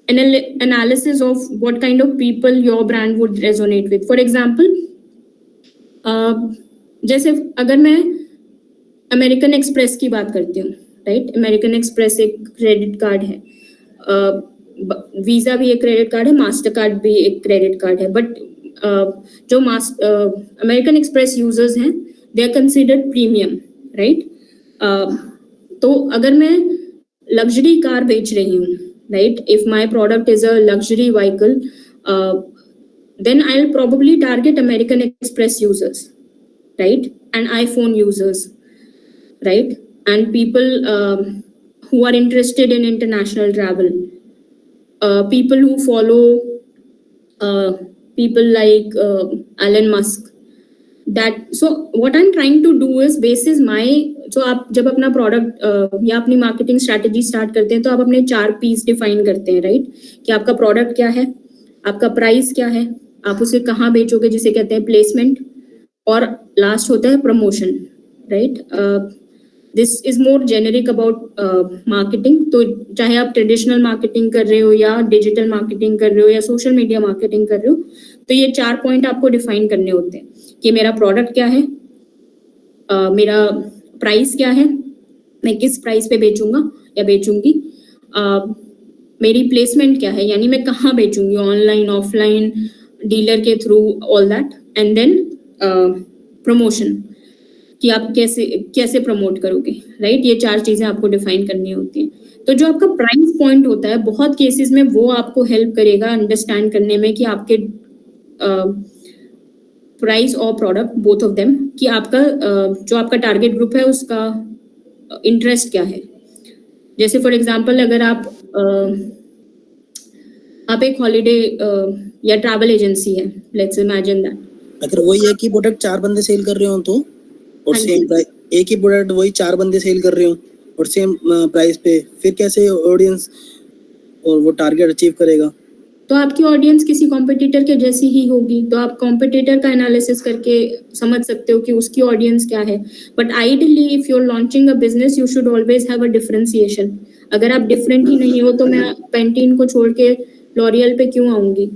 [SPEAKER 2] analysis of what kind of people your brand would resonate with. For example, जैसे अगर मैं अमेरिकन एक्सप्रेस की बात करती हूँ, राइट. अमेरिकन एक्सप्रेस एक क्रेडिट कार्ड है, वीजा भी एक क्रेडिट कार्ड है, मास्टर कार्ड भी एक क्रेडिट कार्ड है. बट जो अमेरिकन एक्सप्रेस यूजर्स हैं, they are considered premium, right. तो अगर मैं लग्जरी कार बेच रही हूँ, right, if my product is a luxury vehicle, then I'll probably target American Express users, right, and iPhone users, right, and people who are interested in international travel, people who follow people like Elon Musk. That so what I'm trying to do is basis my, so आप जब अपना product या अपनी marketing strategy start करते हैं तो आप अपने 4 P's डिफाइन करते हैं, राइट. कि आपका प्रोडक्ट क्या है, आपका प्राइस क्या है, आप उसे कहाँ बेचोगे जिसे कहते हैं प्लेसमेंट, और लास्ट होता है promotion, right. This is more generic about marketing. तो चाहे आप ट्रेडिशनल मार्केटिंग कर रहे हो या डिजिटल मार्केटिंग कर रहे हो या सोशल मीडिया मार्केटिंग कर रहे हो, तो ये 4 पॉइंट आपको डिफाइन करने होते हैं कि मेरा प्रोडक्ट क्या है, मेरा प्राइस क्या है, मैं किस प्राइस पे बेचूंगा या बेचूंगी, मेरी प्लेसमेंट क्या है, यानी मैं कहाँ बेचूंगी, ऑनलाइन, ऑफलाइन, डीलर के through, all that. And then promotion, कि आप कैसे कैसे प्रमोट करोगे, राइट. ये 4 चीजें आपको डिफाइन करनी होती हैं. तो जो आपका प्राइस पॉइंट होता है, बहुत केसेस में वो आपको हेल्प करेगा अंडरस्टैंड करने में कि आपके प्राइस और प्रोडक्ट, बोथ ऑफ देम, कि आपका जो आपका टारगेट ग्रुप है उसका इंटरेस्ट क्या है. जैसे फॉर एग्जांपल, अगर आप एक हॉलीडे या ट्रैवल एजेंसी है, लेट्स इमेजिन दैट.
[SPEAKER 6] अगर वही है कि प्रोडक्ट 4 बंदे सेल कर रहे हो तो, और
[SPEAKER 2] हाँ
[SPEAKER 6] सेम प्राइस, एक ही प्रोडक्ट वही 4 बंदे सेल कर रहे हो और सेम प्राइस पे, फिर कैसे ऑडियंस और वो टारगेट अचीव करेगा?
[SPEAKER 2] तो आपकी ऑडियंस किसी कॉम्पिटिटर के जैसी ही होगी. तो आप कॉम्पिटिटर का एनालिसिस करके समझ सकते हो कि उसकी ऑडियंस क्या है. But ideally if you are launching a business, you should always have a differentiation. अगर आप डिफरेंट ही नहीं हो तो मैं पेंटीन को छोड़ के लॉरियल पे क्यों आऊंगी?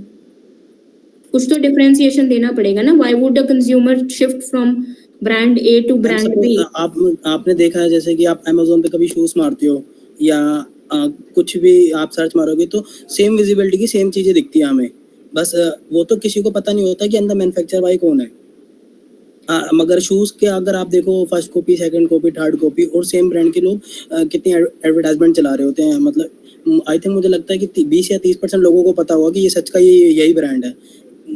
[SPEAKER 2] कुछ तो डिफरेंशिएशन देना पड़ेगा ना. Why would a consumer shift from brand A to brand B?
[SPEAKER 6] आपने देखा है जैसे कि आप Amazon पे कभी शूज मारते हो या कुछ भी आप सर्च मारोगे तो सेम विजिबिलिटी की सेम चीजें दिखती है हमें. बस वो तो किसी को पता नहीं होता कि अंदर मैन्युफैक्चर भाई कौन है. मगर शूज के अगर आप देखो, first copy, second copy, third copy, और सेम ब्रांड के लोग कितनी एडवर्टाइजमेंट चला रहे होते हैं. मतलब आई थिंक मुझे लगता है कि 20 या 30% लोगों को पता होगा कि ये सच का यही ब्रांड है.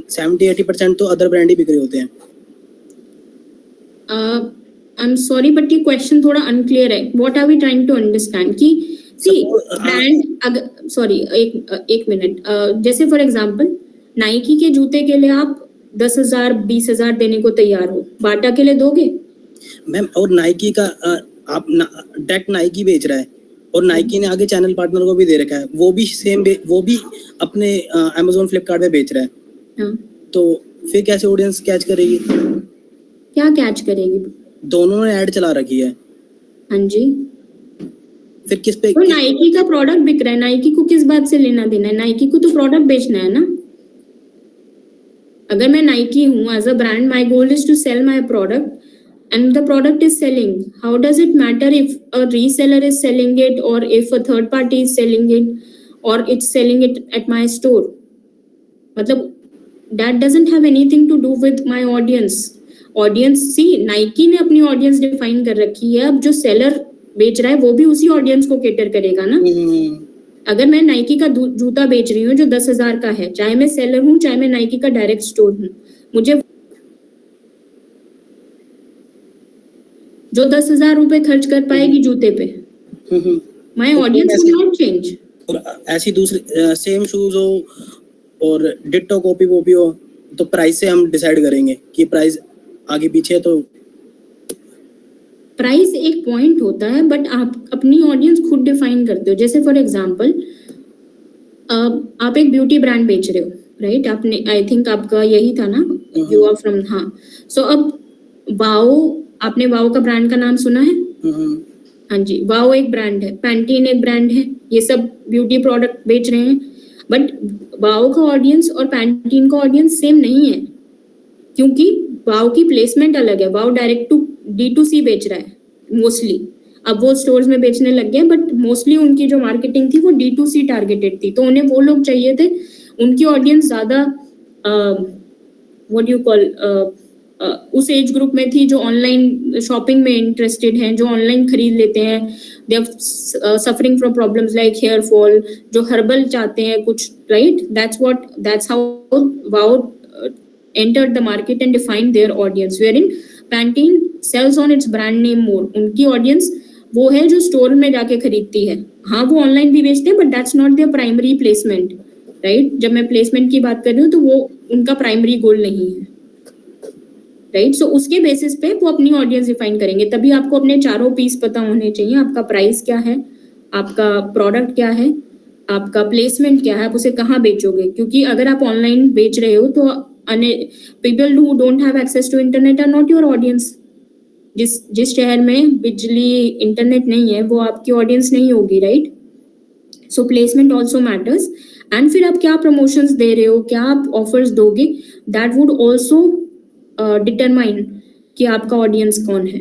[SPEAKER 6] 70-80% तो अदर ब्रांड ही बिक रहे होते हैं.
[SPEAKER 2] आई एम सॉरी बट ये क्वेश्चन थोड़ा अनक्लियर है. What are we trying to understand कि सी ब्रांड, अगर सॉरी एक मिनट, जैसे फॉर एग्जांपल नाइकी के जूते के लिए आप 10,000 20,000 देने को तैयार हो, बाटा के लिए दोगे?
[SPEAKER 6] मैम, और नाइकी का आप डायरेक्ट नाइकी बेच रहा है और नाइकी ने आगे चैनल पार्टनर को भी दे रखा है, वो भी सेम, वो भी अपने Amazon फ्लिपकार्ट पे बेच रहा है.
[SPEAKER 2] हाँ,
[SPEAKER 6] तो फिर कैसे ऑडियंस कैच करेगी?
[SPEAKER 2] क्या कैच करेगी?
[SPEAKER 6] दोनों ने ऐड चला रखी है.
[SPEAKER 2] हाँ जी.
[SPEAKER 6] फिर किस पे?
[SPEAKER 2] तो नाइकी का प्रोडक्ट बिक रहा है, नाइकी को किस बात से लेना देना है? नाइकी को तो प्रोडक्ट बेचना है ना. अगर मैं नाइकी हूँ as a brand, my goal is to sell my product and the product is selling. How does it matter if a reseller is selling it और if a third party is selling it और it's selling it at my store? मतलब that doesn't have anything to do with my audience. Audience, see, Nike ने अपनी audience define कर रखी है. अब जो सेलर बेच रहा है वो भी उसी ऑडियंस को केटर करेगा ना. अगर मैं नाइकी का जूता बेच रही हूँ जो 10,000 का है, चाहे मैं सेलर हूँ चाहे मैं नाइकी का डायरेक्ट स्टोर हूँ, मुझे जो 10,000 रुपए खर्च कर पाएगी जूते पे, my audience will not change.
[SPEAKER 6] और ऐसी दूसरी सेम शूज हो और डिट्टो कॉपी वॉपी हो तो प्राइस से हम डिसाइड करेंगे कि प्राइस आगे पीछे है. तो
[SPEAKER 2] प्राइस एक पॉइंट होता है बट आप अपनी ऑडियंस खुद डिफाइन करते हो. जैसे फॉर एग्जांपल आप एक ब्यूटी ब्रांड बेच रहे हो, राइट? आपने, आई थिंक आपका यही था ना, यू आर फ्रॉम, हाँ. सो अब वाओ, आपने वाओ का ब्रांड का नाम सुना है? हाँ जी, वाओ एक ब्रांड है, पैंटीन एक ब्रांड है, ये सब ब्यूटी प्रोडक्ट बेच रहे हैं. बट वाओ का ऑडियंस और पैंटीन का ऑडियंस सेम नहीं है, क्योंकि वाओ की प्लेसमेंट अलग है. वाओ डायरेक्ट टू D2C बेच रहा है मोस्टली. अब वो स्टोर्स में बेचने लग गए बट मोस्टली उनकी जो मार्केटिंग थी वो D2C टारगेटेड थी. तो उन्हें वो लोग चाहिए थे, उनकी ऑडियंस ज्यादा व्हाट यू कॉल उस एज ग्रुप में थी जो ऑनलाइन शॉपिंग में इंटरेस्टेड हैं, जो ऑनलाइन खरीद लेते हैं. They are suffering from problems like hair fall, जो हर्बल चाहते हैं कुछ, right? That's how wow entered the market and defined their audience, wherein Pantene sells on its brand name more. उनकी ऑडियंस वो है जो स्टोर में जाके खरीदती है. हाँ, वो ऑनलाइन भी बेचते हैं but that's not there primary placement, right? जब मैं प्लेसमेंट की बात कर रही हूँ तो वो उनका प्राइमरी गोल नहीं है, राइट? सो उसके बेसिस पे वो अपनी ऑडियंस डिफाइन करेंगे. तभी आपको अपने चारों पीस पता होने चाहिए. आपका प्राइस क्या है, आपका प्रोडक्ट क्या है, आपका प्लेसमेंट क्या है, आप उसे कहाँ बेचोगे. क्योंकि अगर आप ऑनलाइन बेच रहे हो तो people who don't have access to internet are not your audience. जिस शहर में बिजली इंटरनेट नहीं है वो आपकी ऑडियंस नहीं होगी, right? So placement also matters, and फिर आप क्या प्रमोशंस दे रहे हो, क्या आप ऑफर्स दोगे, दैट वुड ऑल्सो डिटरमाइन कि आपका ऑडियंस कौन है.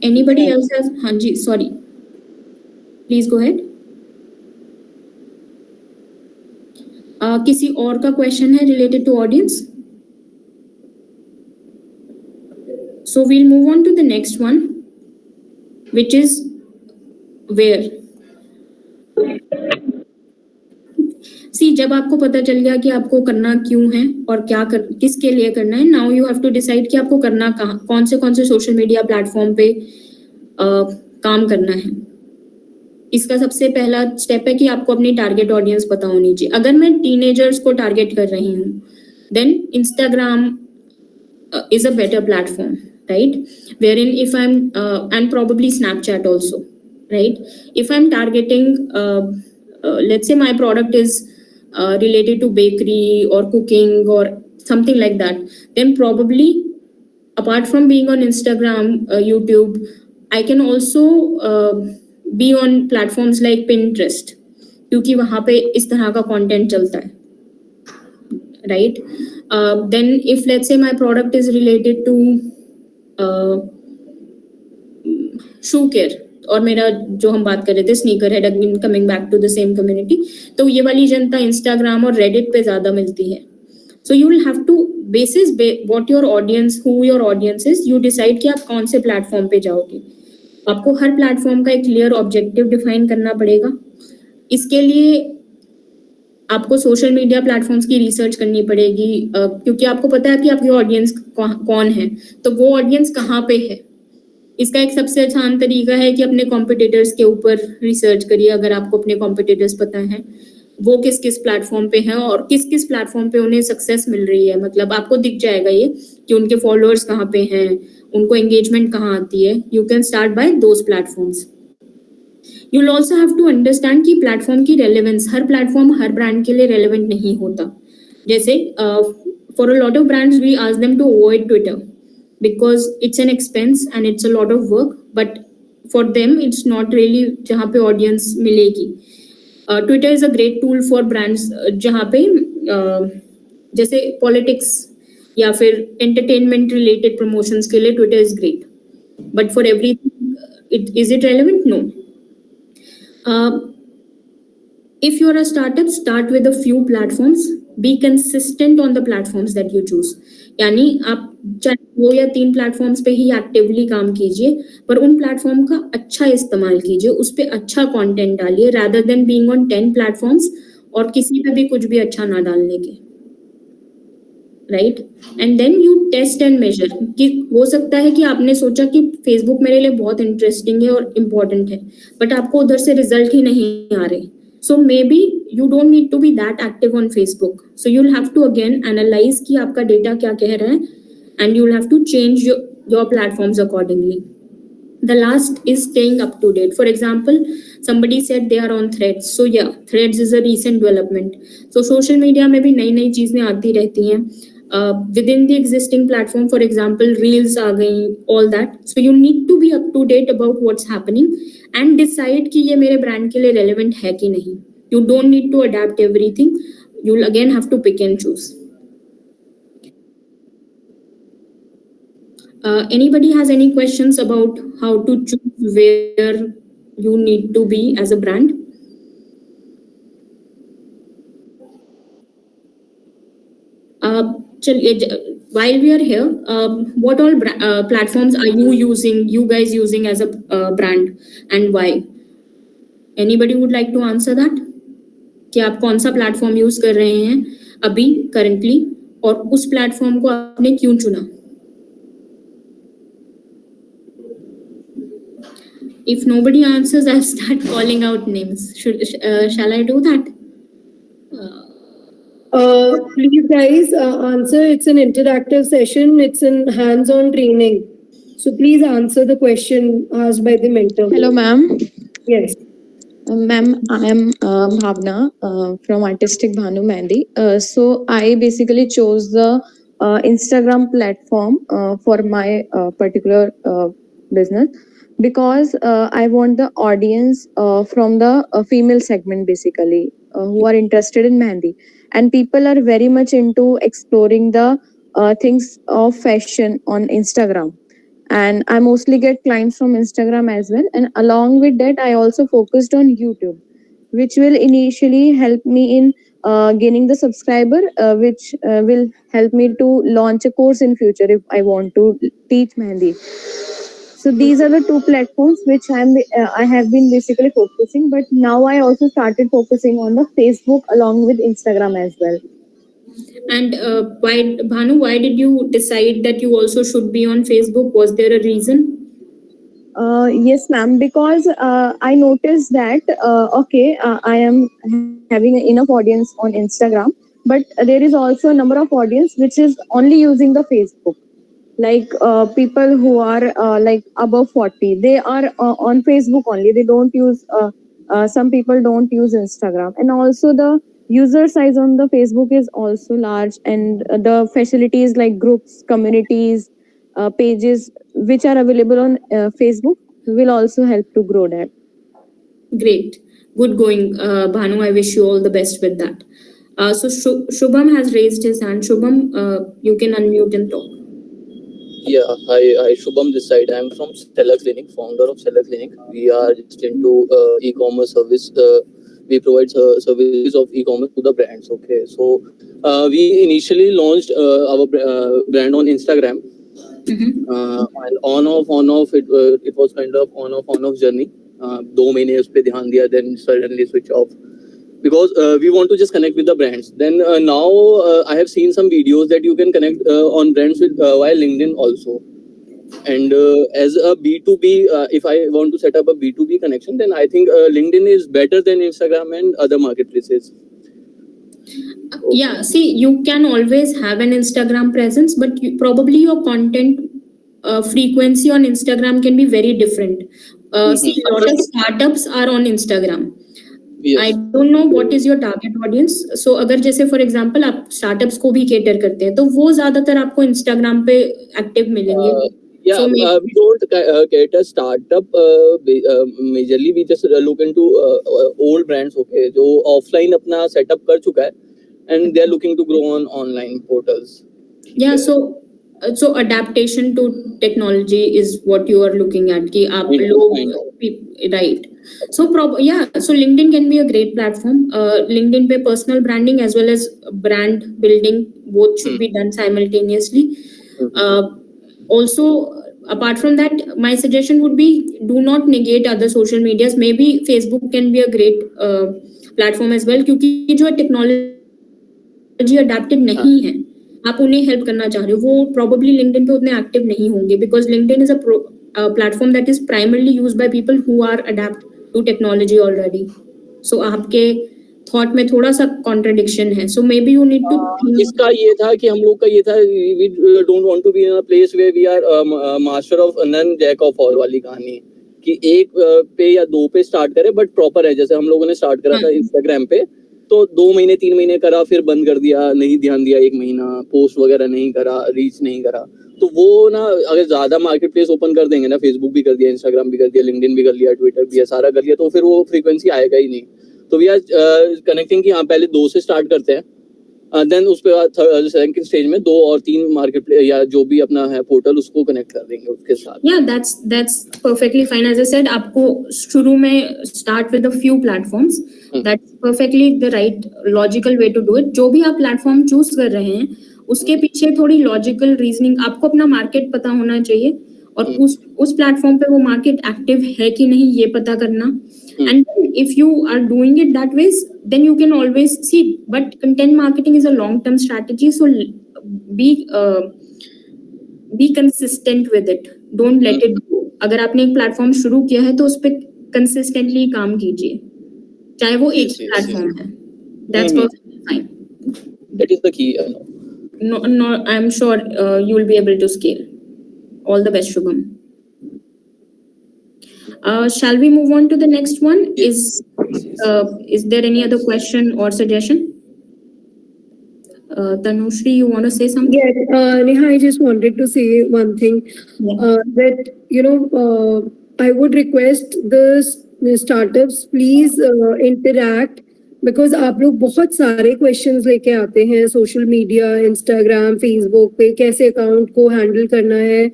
[SPEAKER 2] Anybody else has? हाँ जी, सॉरी, प्लीज गो अहेड. किसी और का क्वेश्चन है related to audience? So we'll move on to the next one, which is where. See, जब आपको पता चल गया कि आपको करना क्यों है और किसके लिए करना है, now you have to decide कि आपको करना कहाँ, कौन से सोशल मीडिया प्लेटफॉर्म पे काम करना है. इसका सबसे पहला स्टेप है कि आपको अपनी टारगेट ऑडियंस पता होनी चाहिए. अगर मैं टीनेजर्स को टारगेट कर रही हूँ, then Instagram is a better platform, right? Wherein if I'm and probably Snapchat also, right? If I'm targeting let's say my product is related to bakery or cooking or something like that, then probably apart from being on Instagram, YouTube, I can also be on platforms like Pinterest, क्योंकि वहाँ पे इस तरह का content चलता है, right? Then if let's say my product is related to shoe care, और मेरा जो हम बात कर रहे थे sneakerhead, again coming back to the same community, तो ये वाली जनता इंस्टाग्राम और रेडिट पे ज्यादा मिलती है. So you will have to basis what your audience, who your audience is, you decide कि आप कौन से प्लेटफॉर्म पे जाओगे. आपको हर प्लेटफॉर्म का एक क्लियर ऑब्जेक्टिव डिफाइन करना पड़ेगा. इसके लिए आपको सोशल मीडिया प्लेटफॉर्म्स की रिसर्च करनी पड़ेगी, क्योंकि आपको पता है कि आपकी ऑडियंस कौन है, तो वो ऑडियंस कहाँ पे है. इसका एक सबसे आसान तरीका है कि अपने कॉम्पिटिटर्स के ऊपर रिसर्च करिए. अगर आपको अपने कॉम्पिटिटर्स पता है वो किस किस प्लेटफॉर्म पे हैं और किस किस प्लेटफॉर्म पे उन्हें सक्सेस मिल रही है, मतलब आपको दिख जाएगा ये कि उनके फॉलोअर्स कहाँ पे हैं, उनको एंगेजमेंट कहाँ आती है. You can start by those platforms. You will also have to understand कि प्लेटफॉर्म की रेलेवेंस, हर प्लेटफॉर्म हर ब्रांड के लिए रेलेवेंट नहीं होता. जैसे for a lot of brands we ask them to avoid Twitter because it's an expense and it's a lot of work, but for them it's not really जहाँ पे audience मिलेगी. Twitter is a great tool for brands जहाँ पे जैसे politics या फिर entertainment related promotions के लिए Twitter is great, but for everything is it relevant? No. If you're a startup, start with a few platforms, be consistent on the platforms that you choose. यानी आप चाहे 2 या 3 platforms पे ही actively काम कीजिए, पर उन प्लेटफॉर्म का अच्छा इस्तेमाल कीजिए, उस पे अच्छा कंटेंट डालिए, rather than being on 10 platforms और किसी पे भी कुछ भी अच्छा ना डालने के, right? And then you test and measure. कि हो सकता है कि आपने सोचा कि फेसबुक मेरे लिए बहुत इंटरेस्टिंग है और इम्पोर्टेंट है, बट आपको उधर से रिजल्ट ही नहीं आ रहे. So maybe you don't need to be that active on Facebook. So you'll have to again analyze कि आपका data क्या कह रहा है, and you'll have to change your platforms accordingly. The last is staying up to date. For example, somebody said they are on Threads. So yeah, Threads is a recent development. So social media में भी नई चीजें आती रहती हैं. Within the existing platform, for example, Reels आ गई, all that. So you need to be up to date about what's happening and decide कि ये मेरे brand के लिए relevant है कि नहीं. You don't need to adapt everything. You'll again have to pick and choose. Anybody has any questions about how to choose where you need to be as a brand? While we are here, what all platforms are you guys using as a brand, and why? Anybody would like to answer that? कि आप कौन सा platform use कर रहे हैं अभी currently, और उस प्लेटफॉर्म को आपने क्यों चुना? If nobody answers, I'll start calling out names. Shall I do that?
[SPEAKER 1] Please guys, answer. It's an interactive session. It's an hands-on training. So please answer the question asked by the mentor.
[SPEAKER 7] Hello, ma'am.
[SPEAKER 1] Yes.
[SPEAKER 7] Ma'am, I am Bhavna from Artistic Bhanu Mehndi. So I basically chose the Instagram platform for my particular business, because I want the audience from the female segment, basically, who are interested in Mehndi. And people are very much into exploring the things of fashion on Instagram. And I mostly get clients from Instagram as well. And along with that, I also focused on YouTube, which will initially help me in gaining the subscriber, which will help me to launch a course in future if I want to teach Mehndi. So these are the two platforms which I have been basically focusing. But now I also started focusing on the Facebook along with Instagram as well.
[SPEAKER 2] And why, Bhanu, why did you decide that you also should be on Facebook? Was there a reason?
[SPEAKER 7] Yes, ma'am, because I noticed that, I am having enough audience on Instagram, but there is also a number of audience which is only using the Facebook. Like people who are like above 40, they are on Facebook only. They don't use, some people don't use Instagram. And also the user size on the Facebook is also large, and the facilities like groups, communities, pages which are available on Facebook will also help to grow that.
[SPEAKER 2] Great. Good going, Bhanu. I wish you all the best with that. So Shubham has raised his hand. Shubham, you can unmute and talk.
[SPEAKER 8] Yeah, hi, Shubham this side. I'm from Stella Clinic, founder of Stella Clinic. We are just into e-commerce service. We provide services of e-commerce to the brands. Okay, so we initially launched our brand on Instagram. And on off. It was kind of on off journey. 2 महीने उस पे ध्यान दिया, then suddenly switch off. Because we want to just connect with the brands. Then now I have seen some videos that you can connect on brands with via LinkedIn also. And as a B2B, if I want to set up a B2B connection, then I think LinkedIn is better than Instagram and other marketplaces.
[SPEAKER 2] Yeah, see, you can always have an Instagram presence, but probably your content frequency on Instagram can be very different. See, a lot of startups are on Instagram.
[SPEAKER 8] Yes.
[SPEAKER 2] I don't know what is your target audience. So अगर जैसे for example आप startups को भी cater करते हैं, तो वो ज़्यादातर आपको Instagram पे active मिलेंगे.
[SPEAKER 8] Yeah,
[SPEAKER 2] So
[SPEAKER 8] we don't cater startup. Majorly, we just look into old brands, okay, जो offline अपना setup कर चुका है, and they are looking to grow on online portals.
[SPEAKER 2] Yeah, so adaptation to technology is what you are looking at. कि आप लोग right. So so LinkedIn can be a great platform. LinkedIn पे personal branding as well as brand building both should be done simultaneously. Also, apart from that, my suggestion would be do not negate other social medias. Maybe Facebook can be a great platform as well, क्योंकि जो technology adapted नहीं है, आप उन्हें help करना चाह रहे हो, वो probably LinkedIn पे उतने active नहीं होंगे, because LinkedIn is a platform that is primarily used by people who are adapt to technology already. So आपके thought में थोड़ा सा contradiction है. So maybe you need to think.
[SPEAKER 8] इसका ये था कि हम लोग का ये था, we don't want to be in a place where we are master of none, jack of all वाली कहानी, कि एक पे या 2 पे स्टार्ट करें, बट प्रॉपर है. जैसे हम लोगों ने स्टार्ट करा था Instagram पे, तो 2 महीने 3 महीने करा, फिर बंद कर दिया, नहीं ध्यान दिया 1 महीना, पोस्ट वगैरह नहीं करा, रीच नहीं करा. तो वो ना, अगर ज्यादा मार्केट प्लेस ओपन कर देंगे ना, फेसबुक भी कर दिया, इंस्टाग्राम भी कर दिया, लिंक्डइन भी कर लिया, ट्विटर भी है, सारा कर लिया, तो फिर वो फ्रीक्वेंसी आएगा ही नहीं. तो वी आर कनेक्टिंग कि हाँ पहले 2 से स्टार्ट करते हैं, देन उस पे बाद सेकंड स्टेज में 2 और 3 मार्केट प्लेस या जो भी अपना है पोर्टल, उसको कनेक्ट कर देंगे उसके साथ.
[SPEAKER 2] Yeah, that's perfectly fine. As I said, आपको शुरू में start with a few platforms. That's perfectly the right logical way to do it. जो भी आप platform choose कर रहे हैं, उसके पीछे थोड़ी logical reasoning, आपको अपना market पता होना चाहिए, और उस platform पे वो market active है कि नहीं, ये पता करना. And if you are doing it that way, then you can always see. But content marketing is a long-term strategy, so be consistent with it. Don't let it go. अगर आपने एक platform शुरू किया है, तो उस पे consistently काम कीजिए, चाहे वो एक platform है. That's perfectly fine.
[SPEAKER 8] That is the key.
[SPEAKER 2] No, I'm sure you will be able to scale. All the best, Shubham. Shall we move on to the next one? Is there any other question or suggestion? Tanushree, you want to say something?
[SPEAKER 1] Yes, Neha, I just wanted to say one thing.
[SPEAKER 2] Yeah.
[SPEAKER 1] That, I would request the startups, please interact, because आप लोग बहुत सारे questions लेके आते हैं social media, Instagram, Facebook पे कैसे account को हैंडल करना है,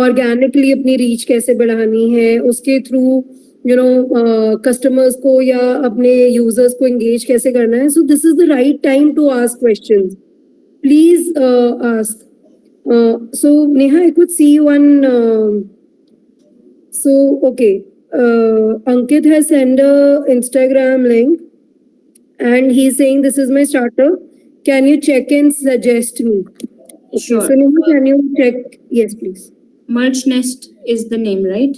[SPEAKER 1] ऑर्गेनिकली अपनी रीच कैसे बढ़ानी है, उसके थ्रू कस्टमर्स को या अपने यूजर्स को एंगेज कैसे करना है. So this is the right time to ask questions. Please ask. So Neha, I could see one. Okay. Ankit has sent a Instagram link, and he's saying this is my starter. Can you check and suggest me?
[SPEAKER 2] Sure.
[SPEAKER 1] So Neha, can you check? Yes, please.
[SPEAKER 2] Merch Nest is the name, right?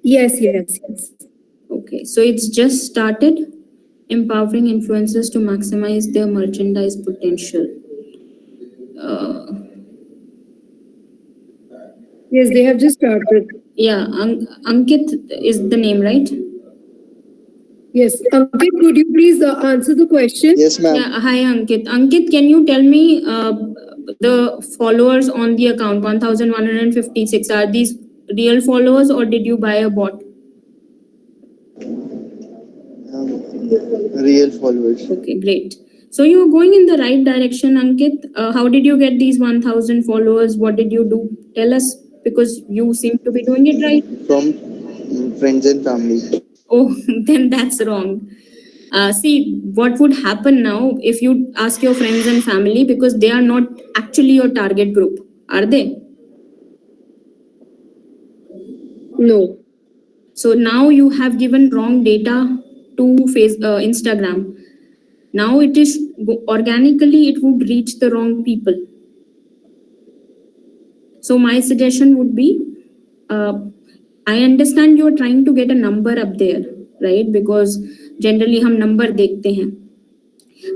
[SPEAKER 1] Yes.
[SPEAKER 2] Okay, so it's just started, empowering influencers to maximize their merchandise potential.
[SPEAKER 1] Yes, they have just started.
[SPEAKER 2] Yeah, Ankit is the name, right?
[SPEAKER 1] Yes, Ankit, could you please answer the question?
[SPEAKER 5] Yes, ma'am.
[SPEAKER 2] Yeah, hi Ankit. Ankit, can you tell me the followers on the account 1156, are these real followers or did you buy a bot?
[SPEAKER 5] Real followers.
[SPEAKER 2] Okay, great. So you're going in the right direction, Ankit. How did you get these 1000 followers? What did you do? Tell us, because you seem to be doing it right.
[SPEAKER 5] From friends and family.
[SPEAKER 2] Oh, then that's wrong. See, what would happen now if you ask your friends and family, because they are not actually your target group, are they?
[SPEAKER 1] No.
[SPEAKER 2] So now you have given wrong data to Instagram. Now it is organically, it would reach the wrong people. So my suggestion would be, I understand you are trying to get a number up there, right? Because generally हम number देखते हैं.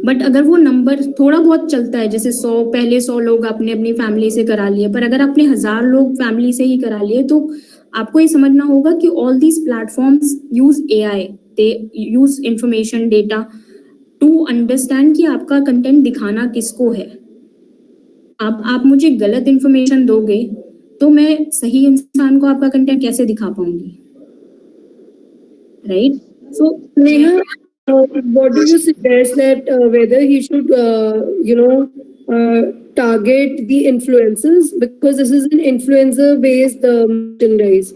[SPEAKER 2] But अगर वो number थोड़ा बहुत चलता है, जैसे 100 लोग आपने अपनी फैमिली से करा लिए, पर अगर आपने 1000 लोग फैमिली से ही करा लिए, तो आपको ये समझना होगा कि all these platforms use AI, they use information data to understand कि आपका कंटेंट दिखाना किसको है. आप मुझे गलत इंफॉर्मेशन दोगे तो मैं सही इंसान को आपका कंटेंट कैसे दिखा पाऊंगी, right? So
[SPEAKER 1] Neha, what do you suggest that whether he should, target the influencers, because this is an influencer-based merchandise.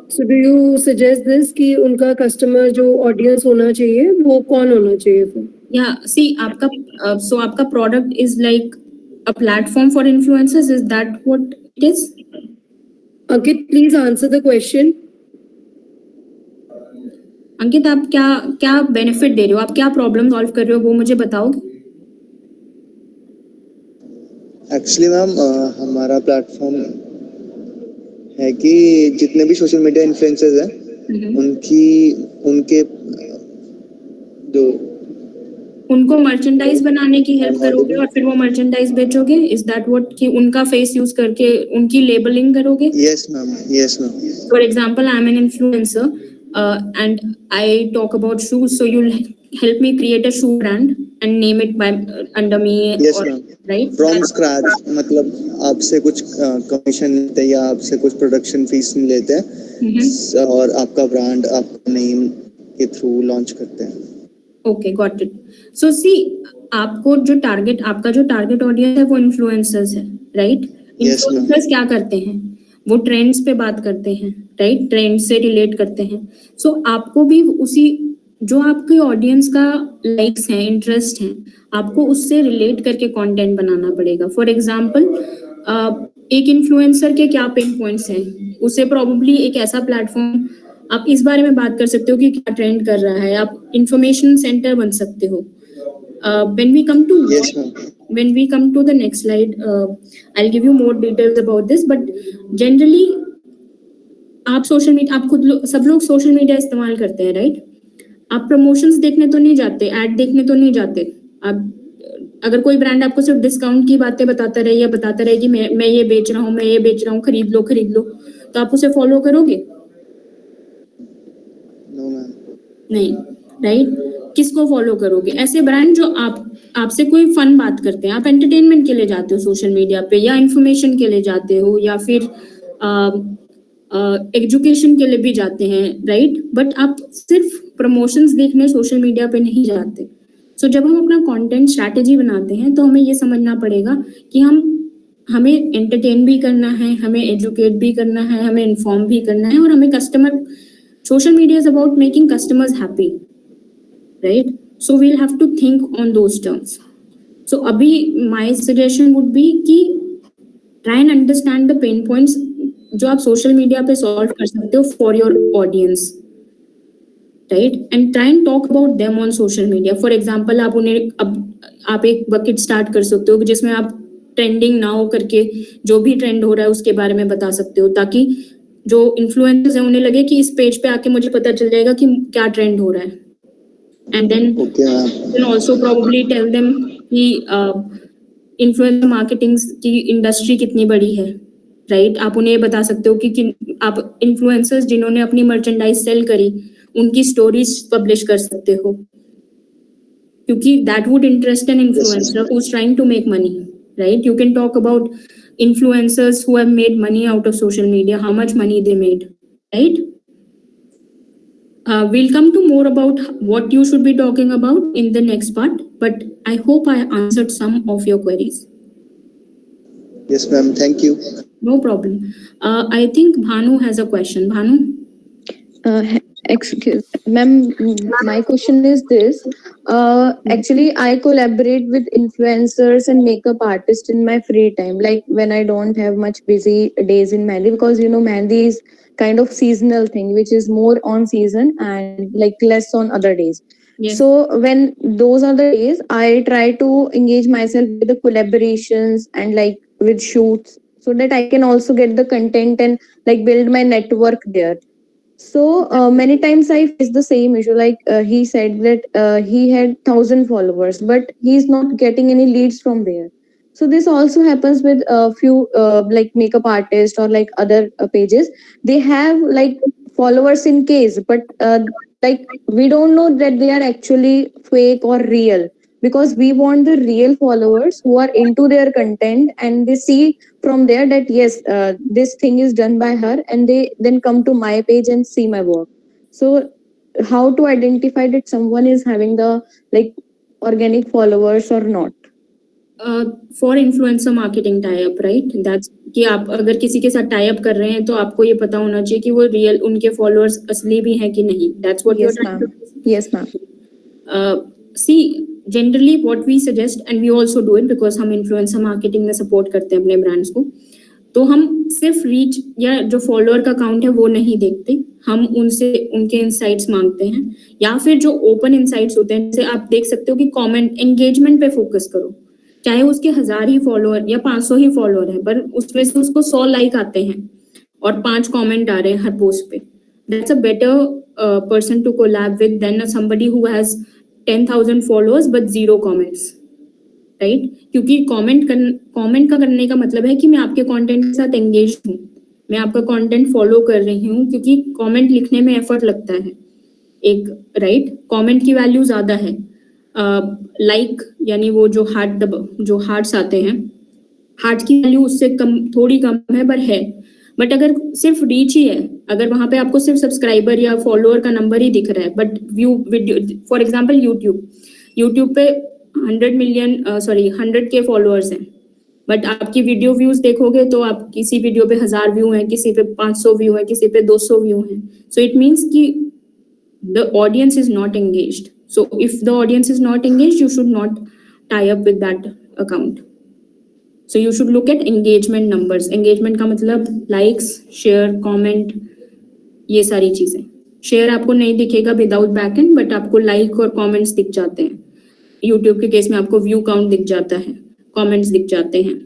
[SPEAKER 1] So do you suggest this कि उनका customer जो audience होना चाहिए वो कौन होना चाहिए फिर?
[SPEAKER 2] Yeah, see, आपका product is like a platform for influencers. Is that what it is?
[SPEAKER 1] Ankit, please answer the question.
[SPEAKER 2] अंकित, आप क्या बेनिफिट दे रहे हो, आप क्या प्रॉब्लम सॉल्व कर रहे हो, वो मुझे बताओगे?
[SPEAKER 5] एक्चुअली मैम, हमारा प्लेटफॉर्म है कि जितने भी सोशल मीडिया इन्फ्लुएंसर्स हैं उनके
[SPEAKER 2] उनको मर्चेंडाइज बनाने की हेल्प करोगे और फिर वो मर्चेंडाइज बेचोगे? इज दैट व्हाट, कि उनका फेस यूज करके उनकी लेबलिंग करोगे?
[SPEAKER 5] Yes ma'am.
[SPEAKER 2] For example, I am an influencer and I talk about shoes, so you'll help me create a shoe brand and name it by under me.
[SPEAKER 5] Yes,
[SPEAKER 2] or,
[SPEAKER 5] ma'am.
[SPEAKER 2] right?
[SPEAKER 5] From scratch, मतलब आपसे कुछ commission लेते हैं या आपसे कुछ production fees लेते हैं और आपका ब्रांड आपका नेम के थ्रू लॉन्च करते हैं.
[SPEAKER 2] Okay, got it. So see, आपका जो टारगेट ऑडियंस है वो इन्फ्लुएंसर्स है, राइट? इन्फ्लुएंसर्स क्या करते हैं, वो ट्रेंड्स पे बात करते हैं, राइट? ट्रेंड से रिलेट करते हैं. सो आपको भी उसी जो आपके ऑडियंस का लाइक्स हैं, इंटरेस्ट हैं, आपको उससे रिलेट करके कंटेंट बनाना पड़ेगा. फॉर एग्जांपल, एक इन्फ्लुएंसर के क्या पेन पॉइंट्स हैं, उसे प्रोबेबली एक ऐसा प्लेटफॉर्म, आप इस बारे में बात कर सकते हो कि क्या ट्रेंड कर रहा है, आप इंफॉर्मेशन सेंटर बन सकते हो. When we come to the next slide, I'll give you more details about this. But generally, आप सोशल मीडिया, आप सब लोग सोशल मीडिया इस्तेमाल करते हैं, राइट? आप प्रमोशंस देखने तो नहीं जाते, ऐड देखने तो नहीं जाते. आप अगर कोई ब्रांड आपको सिर्फ डिस्काउंट की बातें बताता रहे कि मैं ये बेच रहा हूँ, खरीद लो, तो आप उसे फॉलो करोगे?
[SPEAKER 5] No ma'am.
[SPEAKER 2] नहीं, राइट? किसको फॉलो करोगे? ऐसे ब्रांड जो आपसे कोई फन बात करते हैं, आप एंटरटेनमेंट के लिए जाते हो सोशल मीडिया पे, या इन्फॉर्मेशन के लिए जाते हो, या फिर एजुकेशन के लिए भी जाते हैं, राइट? बट आप सिर्फ प्रमोशंस देखने सोशल मीडिया पे नहीं जाते। सो जब हम अपना कंटेंट स्ट्रैटेजी बनाते हैं तो हमें ये समझना पड़ेगा कि हमें एंटरटेन भी करना है, हमें एजुकेट भी करना है, हमें इन्फॉर्म भी करना है, और हमें social media is about making customers happy, right? So we'll have to think on those terms. So अभी माय सजेशन वुड बी कि try and understand the pain points जो आप सोशल मीडिया पे सॉल्व कर सकते हो for your audience, right? And try and talk about them on social media. For example, आप एक बकेट स्टार्ट कर सकते हो जिसमें आप ट्रेंडिंग नाउ करके जो भी ट्रेंड हो रहा है उसके बारे में बता सकते हो, ताकि जो इन्फ्लुएंसर्स हैं उन्हें लगे कि इस पेज पे आके मुझे पता चल जाएगा कि क्या ट्रेंड हो रहा है। And then also probably tell them कि इन्फ्लुएंसर मार्केटिंग की इंडस्ट्री कितनी बड़ी है, राइट? आप उन्हें बता सकते हो कि आप इन्फ्लुएंसर्स जिन्होंने अपनी मर्चेंडाइज सेल करी उनकी स्टोरीज पब्लिश कर सकते हो, क्योंकि that would interest an influencer who is trying to make money, right? You can talk about influencers who have made money out of social media, how much money they made, right? We'll come to more about what you should be talking about in the next part, but I hope I answered some of your queries.
[SPEAKER 5] Yes, ma'am. Thank you.
[SPEAKER 2] No problem. I think Bhanu has a question. Bhanu?
[SPEAKER 7] Excuse, ma'am, my question is this. Actually, I collaborate with influencers and makeup artists in my free time, like when I don't have much busy days in Mehndi, because you know Mehndi is kind of seasonal thing, which is more on season and like less on other days.
[SPEAKER 2] Yes.
[SPEAKER 7] So when those are the days, I try to engage myself with the collaborations and like with shoots, so that I can also get the content and like build my network there. So many times I face the same issue. Like he said that he had 1,000 followers, but he's not getting any leads from there. So this also happens with a few like makeup artists or like other pages. They have like followers in case, but like we don't know that they are actually fake or real, because we want the real followers who are into their content and they see from there that yes, this thing is done by her, and they then come to my page and see my work. So how to identify that someone is having the like organic followers or not?
[SPEAKER 2] For influencer marketing tie-up, right? That's कि आप अगर किसी के साथ tie-up कर रहे हैं तो आपको ये पता होना चाहिए कि वो real उनके followers असली भी हैं कि नहीं. That's what
[SPEAKER 7] Yes,
[SPEAKER 2] you're trying to
[SPEAKER 7] ma'am.
[SPEAKER 2] do.
[SPEAKER 7] Yes, ma'am.
[SPEAKER 2] See, generally what we suggest, and we also do it because हम influencer marketing में support करते हैं अपने brands को, तो हम सिर्फ reach या जो follower का count है वो नहीं देखते, हम उनसे उनके insights मांगते हैं, या फिर जो open insights होते हैं, जैसे आप देख सकते हो कि comment engagement पे focus करो, चाहे उसके 1000 ही फॉलोअर या 500 ही फॉलोअर है, पर उसमें से उसको 100 लाइक आते हैं और 5 कमेंट आ रहे हैं हर पोस्ट पे. That's a better person to collab with then somebody who has 10,000 followers but 0 comments, right? क्योंकि कमेंट का करने का मतलब है कि मैं आपके कंटेंट के साथ एंगेज हूँ, मैं आपका कंटेंट फॉलो कर रही हूँ, क्योंकि कमेंट लिखने में एफर्ट लगता है एक, राइट? कमेंट की वैल्यू ज्यादा है. लाइक यानी वो जो हार्ट्स आते हैं, हार्ट की वैल्यू उससे थोड़ी कम है, पर है. बट अगर सिर्फ रीच ही है, अगर वहां पे आपको सिर्फ सब्सक्राइबर या फॉलोअर का नंबर ही दिख रहा है, but view video, for example YouTube पे 100K फॉलोअर्स हैं, बट आपकी वीडियो व्यूज देखोगे तो आप किसी वीडियो पे 1000 व्यू हैं, किसी पे 500 व्यू हैं, किसी पे 200 व्यू हैं. सो इट मीन्स कि the audience is not engaged. So if the audience is not engaged, you should not tie up with that account. So you should look at engagement numbers. Engagement का मतलब likes, share, comment, ये सारी चीजें. Share आपको नहीं दिखेगा without backend, but आपको like और comments दिख जाते हैं. YouTube के केस में आपको view count दिख जाता है, comments दिख जाते हैं.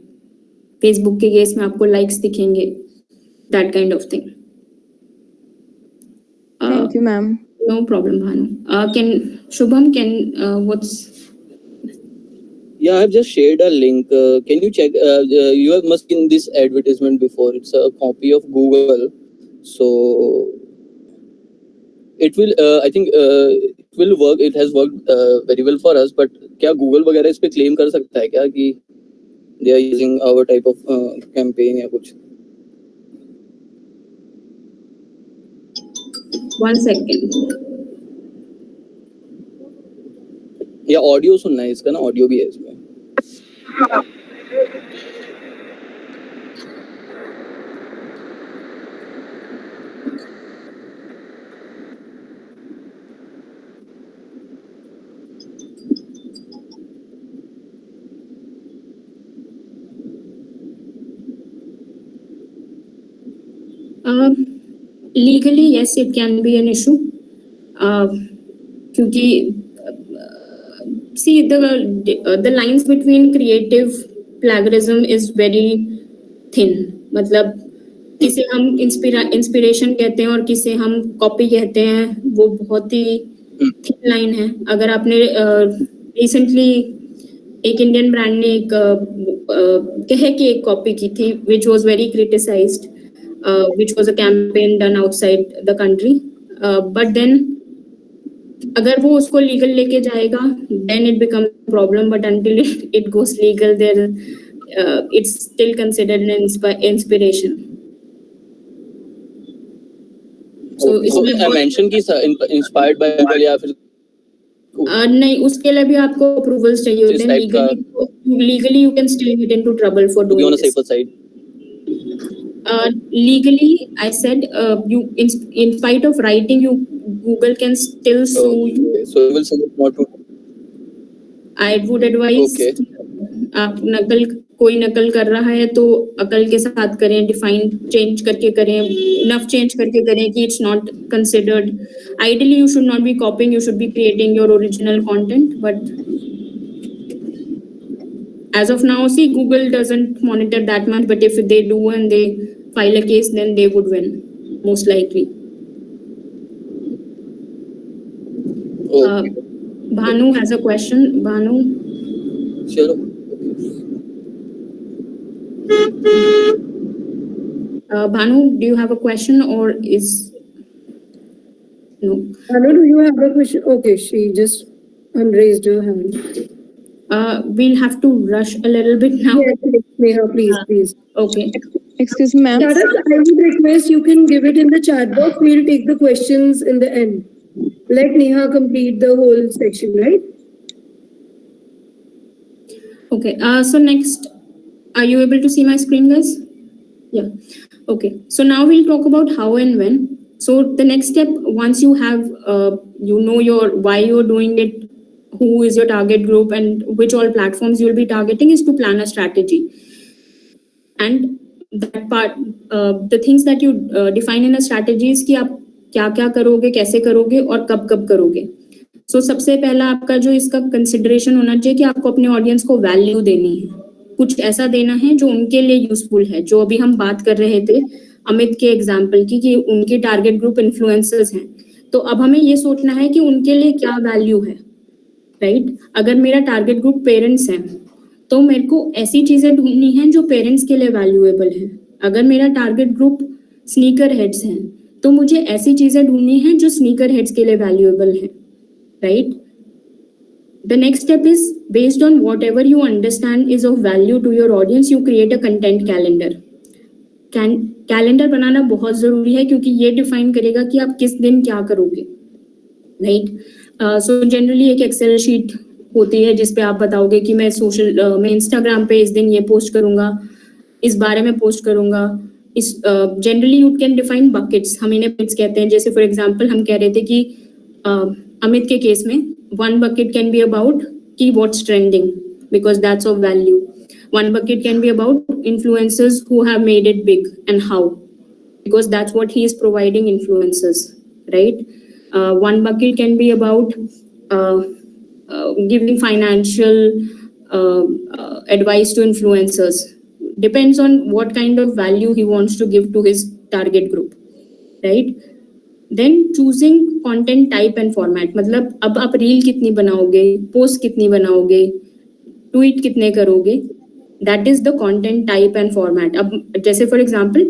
[SPEAKER 2] Facebook के केस में आपको likes दिखेंगे, that kind of thing.
[SPEAKER 7] Thank you, ma'am.
[SPEAKER 2] No problem, Bhanu. Shubham, what's...
[SPEAKER 8] Yeah, I've just shared a link. Can you check? You have must seen this advertisement before. It's a copy of Google. So it will, I think, it will work. It has worked very well for us. But क्या Google वगैरह इस पे claim कर सकता है क्या कि they are using our type of campaign या कुछ?
[SPEAKER 2] 1 second.
[SPEAKER 8] या ऑडियो सुनना है इसका ना, ऑडियो भी है इसमें.
[SPEAKER 2] Legally, yes, it can be an issue. क्योंकि see the lines between creative plagiarism is very thin. मतलब किसे हम इंस्पिरेशन कहते हैं और किसे हम कॉपी कहते हैं, वो बहुत ही थिन लाइन है. अगर आपने रिसेंटली एक इंडियन ब्रांड ने एक कह के एक कॉपी की थी which was very criticized, which was a campaign done outside the country, but then अगर वो उसको लीगल लेके जाएगा then it becomes a problem, but until it goes legal there it's still considered an inspiration. So
[SPEAKER 8] I mentioned कि inspired by Google या फिर
[SPEAKER 2] नहीं, उसके लिए भी आपको approvals चाहिए होते हैं. Legally you can still get into trouble for doing
[SPEAKER 8] be on a
[SPEAKER 2] this.
[SPEAKER 8] safer side.
[SPEAKER 2] Legally, I said you in spite of writing, Google can still sue you.
[SPEAKER 8] Okay. So you will suggest not to.
[SPEAKER 2] I would advise
[SPEAKER 8] Okay.
[SPEAKER 2] आप कोई नकल कर रहा है तो अकल के साथ करें, डिफाइन चेंज करके करें, नफ चेंज करके करें कि it's not considered. Ideally, you should not be copying, you should be creating your original content. But as of now, see, Google doesn't monitor that much, but if they do and they file a case, then they would win, most likely.
[SPEAKER 8] Okay.
[SPEAKER 2] Bhanu has a question. Bhanu.
[SPEAKER 8] Sure.
[SPEAKER 2] Bhanu, do you have a question or is no?
[SPEAKER 1] Bhanu, do you have a question? Okay, she just unraised her hand.
[SPEAKER 2] We'll have to rush a little bit now.
[SPEAKER 1] Yes, Neha, please.
[SPEAKER 2] Okay.
[SPEAKER 7] Excuse me, ma'am.
[SPEAKER 1] Sharat, I would request you can give it in the chat box. We'll take the questions in the end. Let Neha complete the whole section, right?
[SPEAKER 2] Okay. So next, are you able to see my screen, guys? Yeah. Okay. So now we'll talk about how and when. So the next step, once you have, you know why you're doing it, who is your target group, and which all platforms you'll be targeting, is to plan a strategy. And that part, the things that you define in a strategy is कि आप क्या करोगे, कैसे करोगे और कब करोगे. So सबसे पहला आपका जो इसका कंसिडरेशन होना चाहिए कि आपको अपने ऑडियंस को वैल्यू देनी है, कुछ ऐसा देना है जो उनके लिए यूजफुल है. जो अभी हम बात कर रहे थे अमित के एग्जाम्पल की कि उनके टारगेट ग्रुप इन्फ्लुएंसर्स हैं, तो अब हमें ये सोचना है कि उनके लिए क्या वैल्यू है, राइट? अगर मेरा टारगेट ग्रुप पेरेंट्स हैं तो मेरे को ऐसी चीजें ढूंढनी है जो पेरेंट्स के लिए वैल्यूएबल है. अगर मेरा टारगेट ग्रुप स्नीकर हेड्स हैं तो मुझे ऐसी चीजें ढूंढनी है जो स्नीकर हेड्स के लिए वैल्यूएबल है, right? The next step is based on whatever you understand is of value to your audience, you create a content calendar. Calendar बनाना बहुत जरूरी है क्योंकि ये डिफाइन करेगा कि आप किस दिन क्या करोगे, राइट? सो जनरली एक एक्सेल शीट होती है जिसपे आप बताओगे कि मैं मैं इंस्टाग्राम पे इस दिन ये पोस्ट करूंगा, इस बारे में पोस्ट करूंगा. इस generally you can define buckets, हम इन्हें बकेट्स कहते हैं. जैसे फॉर एग्जांपल हम कह रहे थे कि अमित के केस में one bucket can be about ki what's trending because that's of value. One bucket can be about influencers who have made it big and how, because that's what he is providing influencers, right? One bucket can be about giving financial advice to influencers. Depends on what kind of value he wants to give to his target group, right? Then choosing content type and format, मतलब अब आप reel कितनी बनाओगे, post कितनी बनाओगे, tweet कितने करोगे, that is the content type and format. अब जैसे for example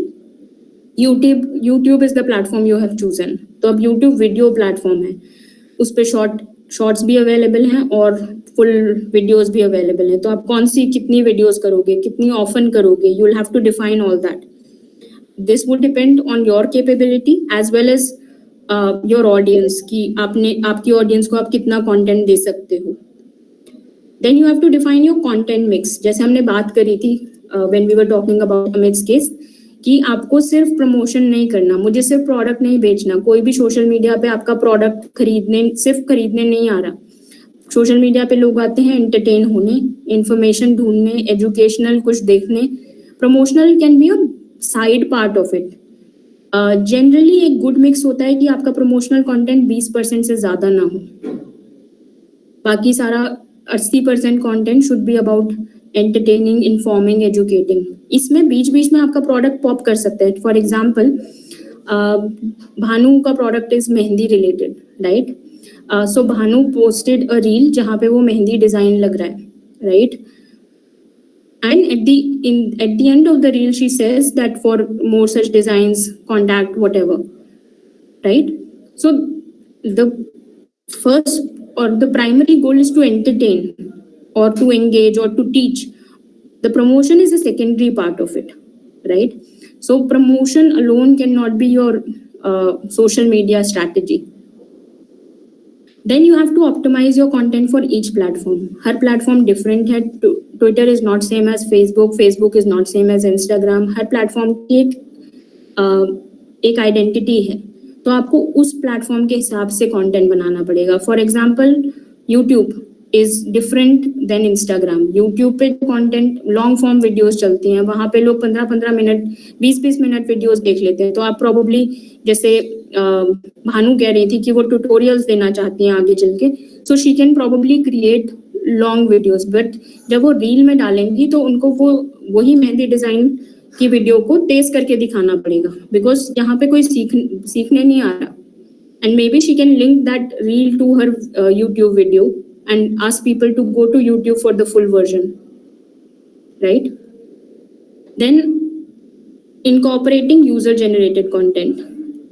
[SPEAKER 2] YouTube is the platform you have chosen, तो अब YouTube वीडियो प्लेटफॉर्म है. उस पे शॉर्ट्स भी अवेलेबल हैं और फुल वीडियोस भी अवेलेबल हैं. तो आप कौन सी कितनी वीडियोस करोगे, कितनी ऑफन करोगे, you will have to define all that. This would depend on your capability as well as your audience कि आपकी audience को आप कितना content दे सकते हो. Then you have to define your content mix. जैसे हमने बात करी थी when we were talking about Amit's case कि आपको सिर्फ प्रमोशन नहीं करना, मुझे सिर्फ प्रोडक्ट नहीं बेचना. कोई भी सोशल मीडिया पे आपका प्रोडक्ट सिर्फ खरीदने नहीं आ रहा. सोशल मीडिया पे लोग आते हैं एंटरटेन होने, इंफॉर्मेशन ढूंढने, एजुकेशनल कुछ देखने. Promotional can be a side part of it. Generally एक गुड मिक्स होता है कि आपका प्रमोशनल कंटेंट 20% से ज्यादा ना हो. बाकी सारा 80% content should be about entertaining, informing, educating. इसमें बीच बीच में आपका प्रोडक्ट पॉप कर सकता है. फॉर एग्जाम्पल भानु का product is mehndi related, right? So Bhanu posted a reel जहाँ पे वो मेहंदी डिजाइन लग रहा है, right? And at the end of the reel, she says that for more such designs, contact whatever, right? So the first or the primary goal is to entertain or to engage or to teach. The promotion is a secondary part of it, right? So promotion alone cannot be your social media strategy. Then you have to optimize your content for each platform. Her platform different है. Twitter is not same as Facebook. Facebook is not same as Instagram. Her platform की एक identity है. तो आपको उस platform के हिसाब से content बनाना पड़ेगा. For example, YouTube is different than Instagram. YouTube पे content long form videos चलती हैं. वहाँ पे लोग 15-15 मिनट, 20-20 मिनट videos देख लेते हैं. तो आप probably जैसे भानु कह रही थी कि वो tutorials देना चाहती हैं आगे चल के. So she can probably create long videos. But जब वो reel में डालेंगी तो उनको वही मेहंदी डिजाइन की वीडियो को टेस्ट करके दिखाना पड़ेगा. Because यहाँ पे कोई सीखने नहीं आ रहा. And maybe she can link that reel to her YouTube video and ask people to go to YouTube for the full version, right? Then incorporating user generated content.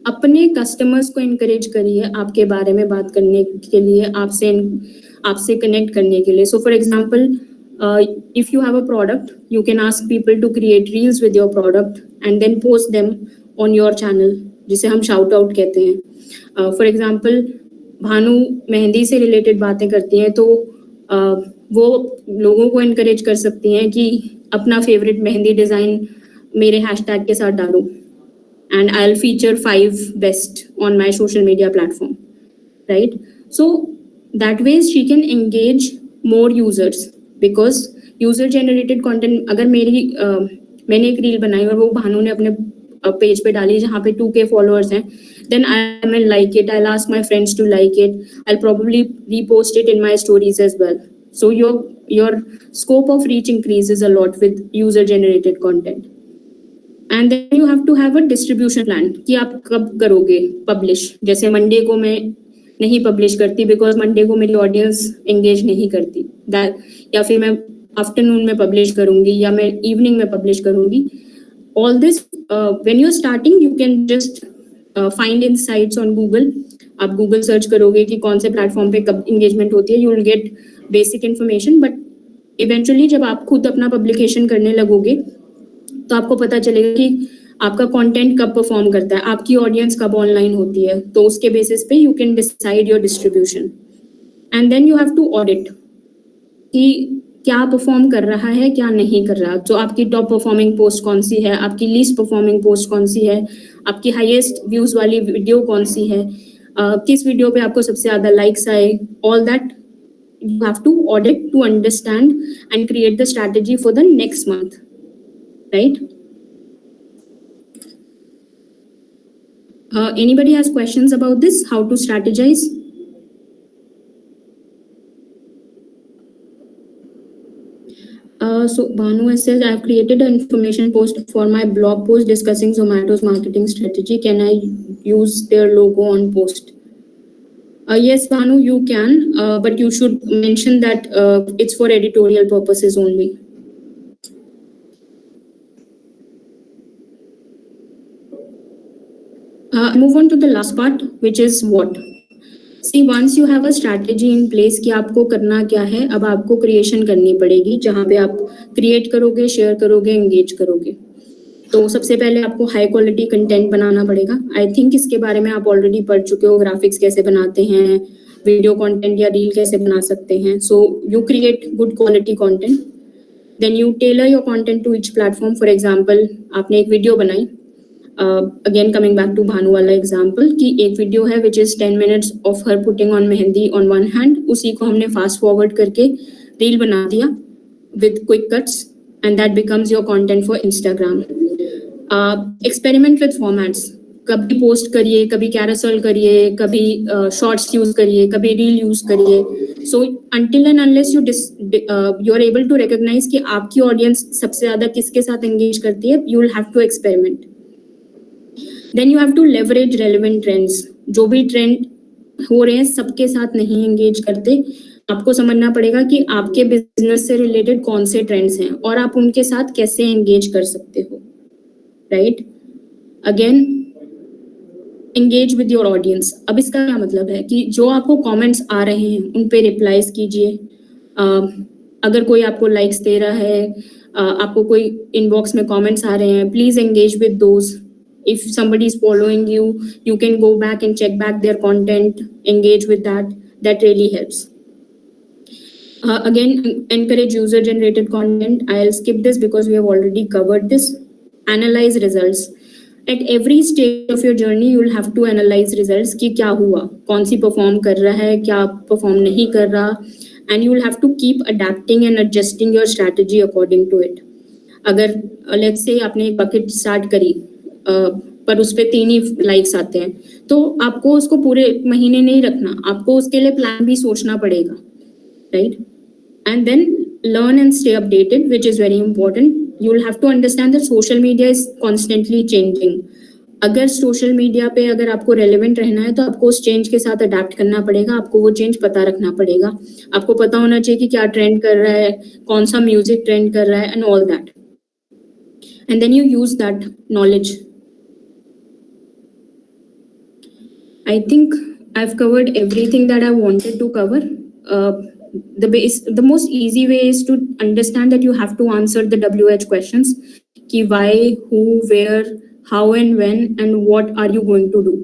[SPEAKER 2] अपने कस्टमर्स को encourage करिए आपके बारे में बात करने के लिए, आपसे connect करने के लिए. So for example, if you have a product, you can ask people to create reels with your product and then post them on your channel, जिसे हम shout out कहते हैं. For example, भानु मेहंदी से रिलेटेड बातें करती हैं तो वो लोगों को encourage कर सकती हैं कि अपना फेवरेट मेहंदी डिजाइन मेरे हैशटैग के साथ डालो and I'll feature 5 best on my social media platform, right? So that way she can engage more users because user generated content. अगर मैंने एक रील बनाई और वो भानु ने अपने पेज पे डाली जहाँ पे 2K followers हैं, then I will like it. I'll ask my friends to like it. I'll probably repost it in my stories as well. So your scope of reach increases a lot with user generated content. And then you have to have a distribution plan कि आप कब करोगे publish. जैसे Monday को मैं नहीं publish करती because Monday को मेरी audience engage नहीं करती. या फिर मैं afternoon में publish करूँगी या मैं evening में publish करूँगी. All this when you're starting you can just find insights on Google. आप Google search करोगे कि कौन से platform पे कब engagement होती है. You will get basic information, but eventually जब आप खुद अपना publication करने लगोगे तो आपको पता चलेगा कि आपका कंटेंट कब परफॉर्म करता है, आपकी ऑडियंस कब ऑनलाइन होती है. तो उसके बेसिस पे you can decide your distribution and then you have to audit कि क्या परफॉर्म कर रहा है, क्या नहीं कर रहा. तो आपकी टॉप परफॉर्मिंग पोस्ट कौन सी है, आपकी लीस्ट परफॉर्मिंग पोस्ट कौन सी है, आपकी हाईएस्ट व्यूज वाली वीडियो कौन सी है, किस वीडियो पे आपको सबसे ज्यादा लाइक्स आए. All that you have to audit to understand and create the strategy for the next month, right? Anybody has questions about this, how to strategize? So Bhanu says, I have created an information post for my blog post discussing Zomato's marketing strategy. Can I use their logo on post? Yes, Bhanu, you can, but you should mention that it's for editorial purposes only. Move on to the last part, which is what. See, once you have a strategy in place कि आपको करना क्या है, अब आपको creation करनी पड़ेगी जहाँ पे आप क्रिएट करोगे, शेयर करोगे, एंगेज करोगे. तो सबसे पहले आपको हाई क्वालिटी कंटेंट बनाना पड़ेगा. आई थिंक इसके बारे में आप ऑलरेडी पढ़ चुके हो, ग्राफिक्स कैसे बनाते हैं, वीडियो कंटेंट या रील कैसे बना सकते हैं. So you create good quality content, then you tailor your content to each platform. For example, आपने एक वीडियो बनाई, again coming back to Bhanu वाला एग्जांपल, कि एक वीडियो है which is 10 minutes of her putting on mehndi on one hand, उसी को हमने फास्ट फॉरवर्ड करके रील बना दिया with quick cuts, and that becomes your content for Instagram. Experiment with formats, कभी पोस्ट करिए, कभी कैरोसेल करिए, कभी शॉर्ट्स यूज करिए, कभी रील यूज करिए. So until and unless you are able to recognise कि आपकी ऑडियंस सबसे ज्यादा किसके साथ एंगेज करती है, you will have to experiment. Then you have to leverage relevant trends. जो भी ट्रेंड हो रहे हैं सबके साथ नहीं एंगेज करते. आपको समझना पड़ेगा कि आपके बिजनेस से रिलेटेड कौन से ट्रेंड्स हैं और आप उनके साथ कैसे एंगेज कर सकते हो. Right, again engage with your audience. अब इसका क्या मतलब है कि जो आपको कमेंट्स आ रहे हैं उन पे रिप्लाईज कीजिए. अगर कोई आपको लाइक्स दे रहा है, आपको कोई इनबॉक्स में कमेंट्स आ रहे हैं, please engage with those. If somebody is following you, you can go back and check back their content, engage with that. That really helps. Again, encourage user generated content. I'll skip this because we have already covered this. Analyze results. At every stage of your journey, you will have to analyze results कि क्या हुआ, कौन सी perform कर रहा है, क्या perform नहीं कर रहा, and you will have to keep adapting and adjusting your strategy according to it. अगर let's say आपने एक bucket start करी, पर उस पे 3 ही लाइक्स आते हैं, तो आपको उसको पूरे महीने नहीं रखना, आपको उसके लिए प्लान भी सोचना पड़ेगा. Right, and then learn and stay updated, which is very important. You will have to understand that social media is constantly changing. अगर सोशल मीडिया पे अगर आपको रेलेवेंट रहना है तो आपको उस चेंज के साथ अडेप्ट करना पड़ेगा. आपको वो चेंज पता रखना पड़ेगा. आपको पता होना चाहिए कि क्या ट्रेंड कर रहा है, कौन सा म्यूजिक ट्रेंड कर रहा है, and all that. And then you use that knowledge. I think I've covered everything that I wanted to cover. The most easy way is to understand that you have to answer the WH questions. Ki why, who, where, how and when, and what are you going to do?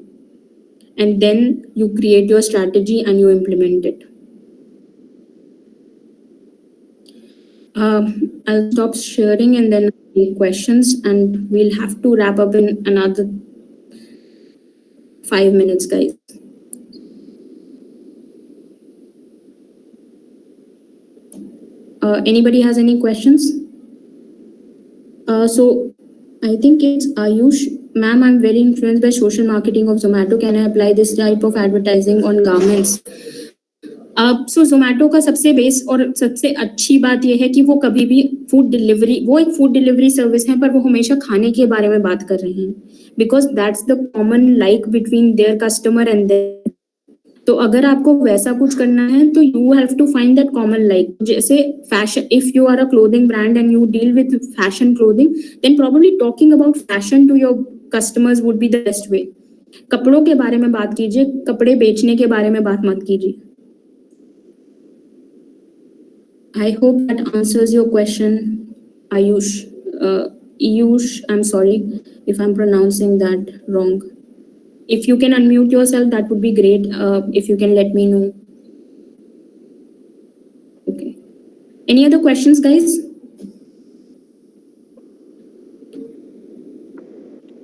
[SPEAKER 2] And then you create your strategy and you implement it. I'll stop sharing and then take questions, and we'll have to wrap up in another 5 minutes, guys. Anybody has any questions? So I think it's Ayush. Ma'am, I'm very influenced by social marketing of Zomato. Can I apply this type of advertising on garments? So Zomato का सबसे base और सबसे अच्छी बात यह है कि वो कभी भी फूड डिलीवरी, वो एक फूड डिलीवरी सर्विस है, पर वो हमेशा खाने के बारे में बात कर रहे हैं, because that's the common like between their customer and them. तो अगर आपको वैसा कुछ करना है तो you have to find that common like. जैसे fashion, if you are a clothing brand and you deal with fashion clothing, then probably talking about fashion to your customers would be the best way. कपड़ों के बारे में बात कीजिए, कपड़े बेचने के बारे में बात मत कीजिए. I hope that answers your question, Ayush. Ayush, I'm sorry if I'm pronouncing that wrong. If you can unmute yourself, that would be great. If you can let me know. Okay. Any other questions, guys?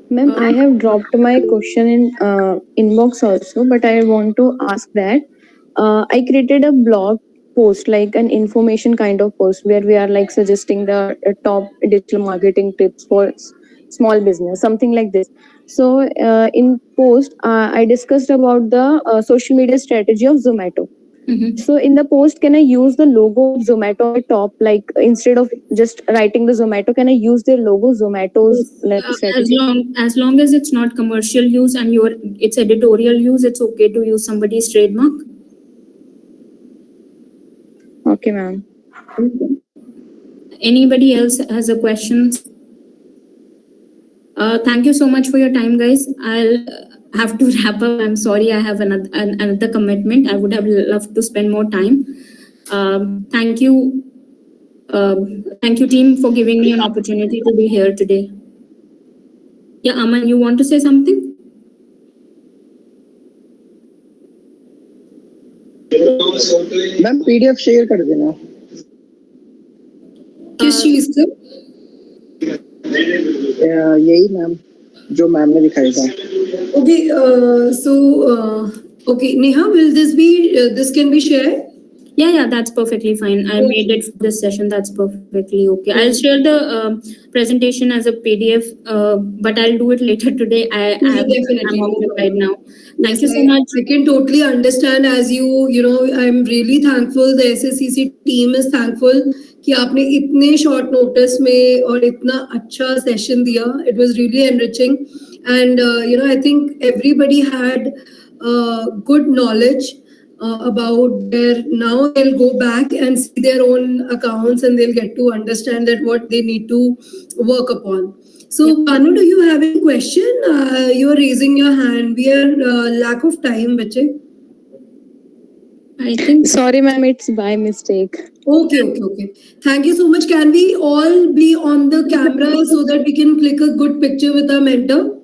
[SPEAKER 7] Ma'am, I have dropped my question in inbox also, but I want to ask that I created a blog post, like an information kind of post, where we are like suggesting the top digital marketing tips for small business, something like this. So in post, I discussed about the social media strategy of Zomato.
[SPEAKER 2] Mm-hmm.
[SPEAKER 7] So in the post, can I use the logo of Zomato at top? Like instead of just writing the Zomato, can I use the logo Zomato's strategy?
[SPEAKER 2] As long as it's not commercial use and it's editorial use, it's okay to use somebody's trademark.
[SPEAKER 7] Okay, ma'am.
[SPEAKER 2] Anybody else has a question? Thank you so much for your time, guys. have to wrap up. I'm sorry, I have another commitment. I would have loved to spend more time. Thank you. Thank you, team, for giving me an opportunity to be here today. Yeah, Aman, you want to say something?
[SPEAKER 4] Ma'am PDF share कर देना
[SPEAKER 1] किस चीज का?
[SPEAKER 4] यही ma'am जो ma'am ने दिखाया था
[SPEAKER 1] Okay, okay, Neha, will this can be shared?
[SPEAKER 2] Yeah, that's perfectly fine. I made it for this session. That's perfectly okay. I'll share the presentation as a PDF, but I'll do it later today. I'm occupied now. Thank you so much.
[SPEAKER 1] I can totally understand as you know, I'm really thankful. The SSCC team is thankful कि आपने इतने short notice में और इतना अच्छा session दिया. It was really enriching, and you know, I think everybody had good knowledge about their. Now they'll go back and see their own accounts, and they'll get to understand that what they need to work upon. So, Banu, do you have any question? You're raising your hand. We are lack of time, bache.
[SPEAKER 2] I think
[SPEAKER 7] Sorry, ma'am, it's by mistake.
[SPEAKER 1] Okay. Thank you so much. Can we all be on the camera so that we can click a good picture with our mentor?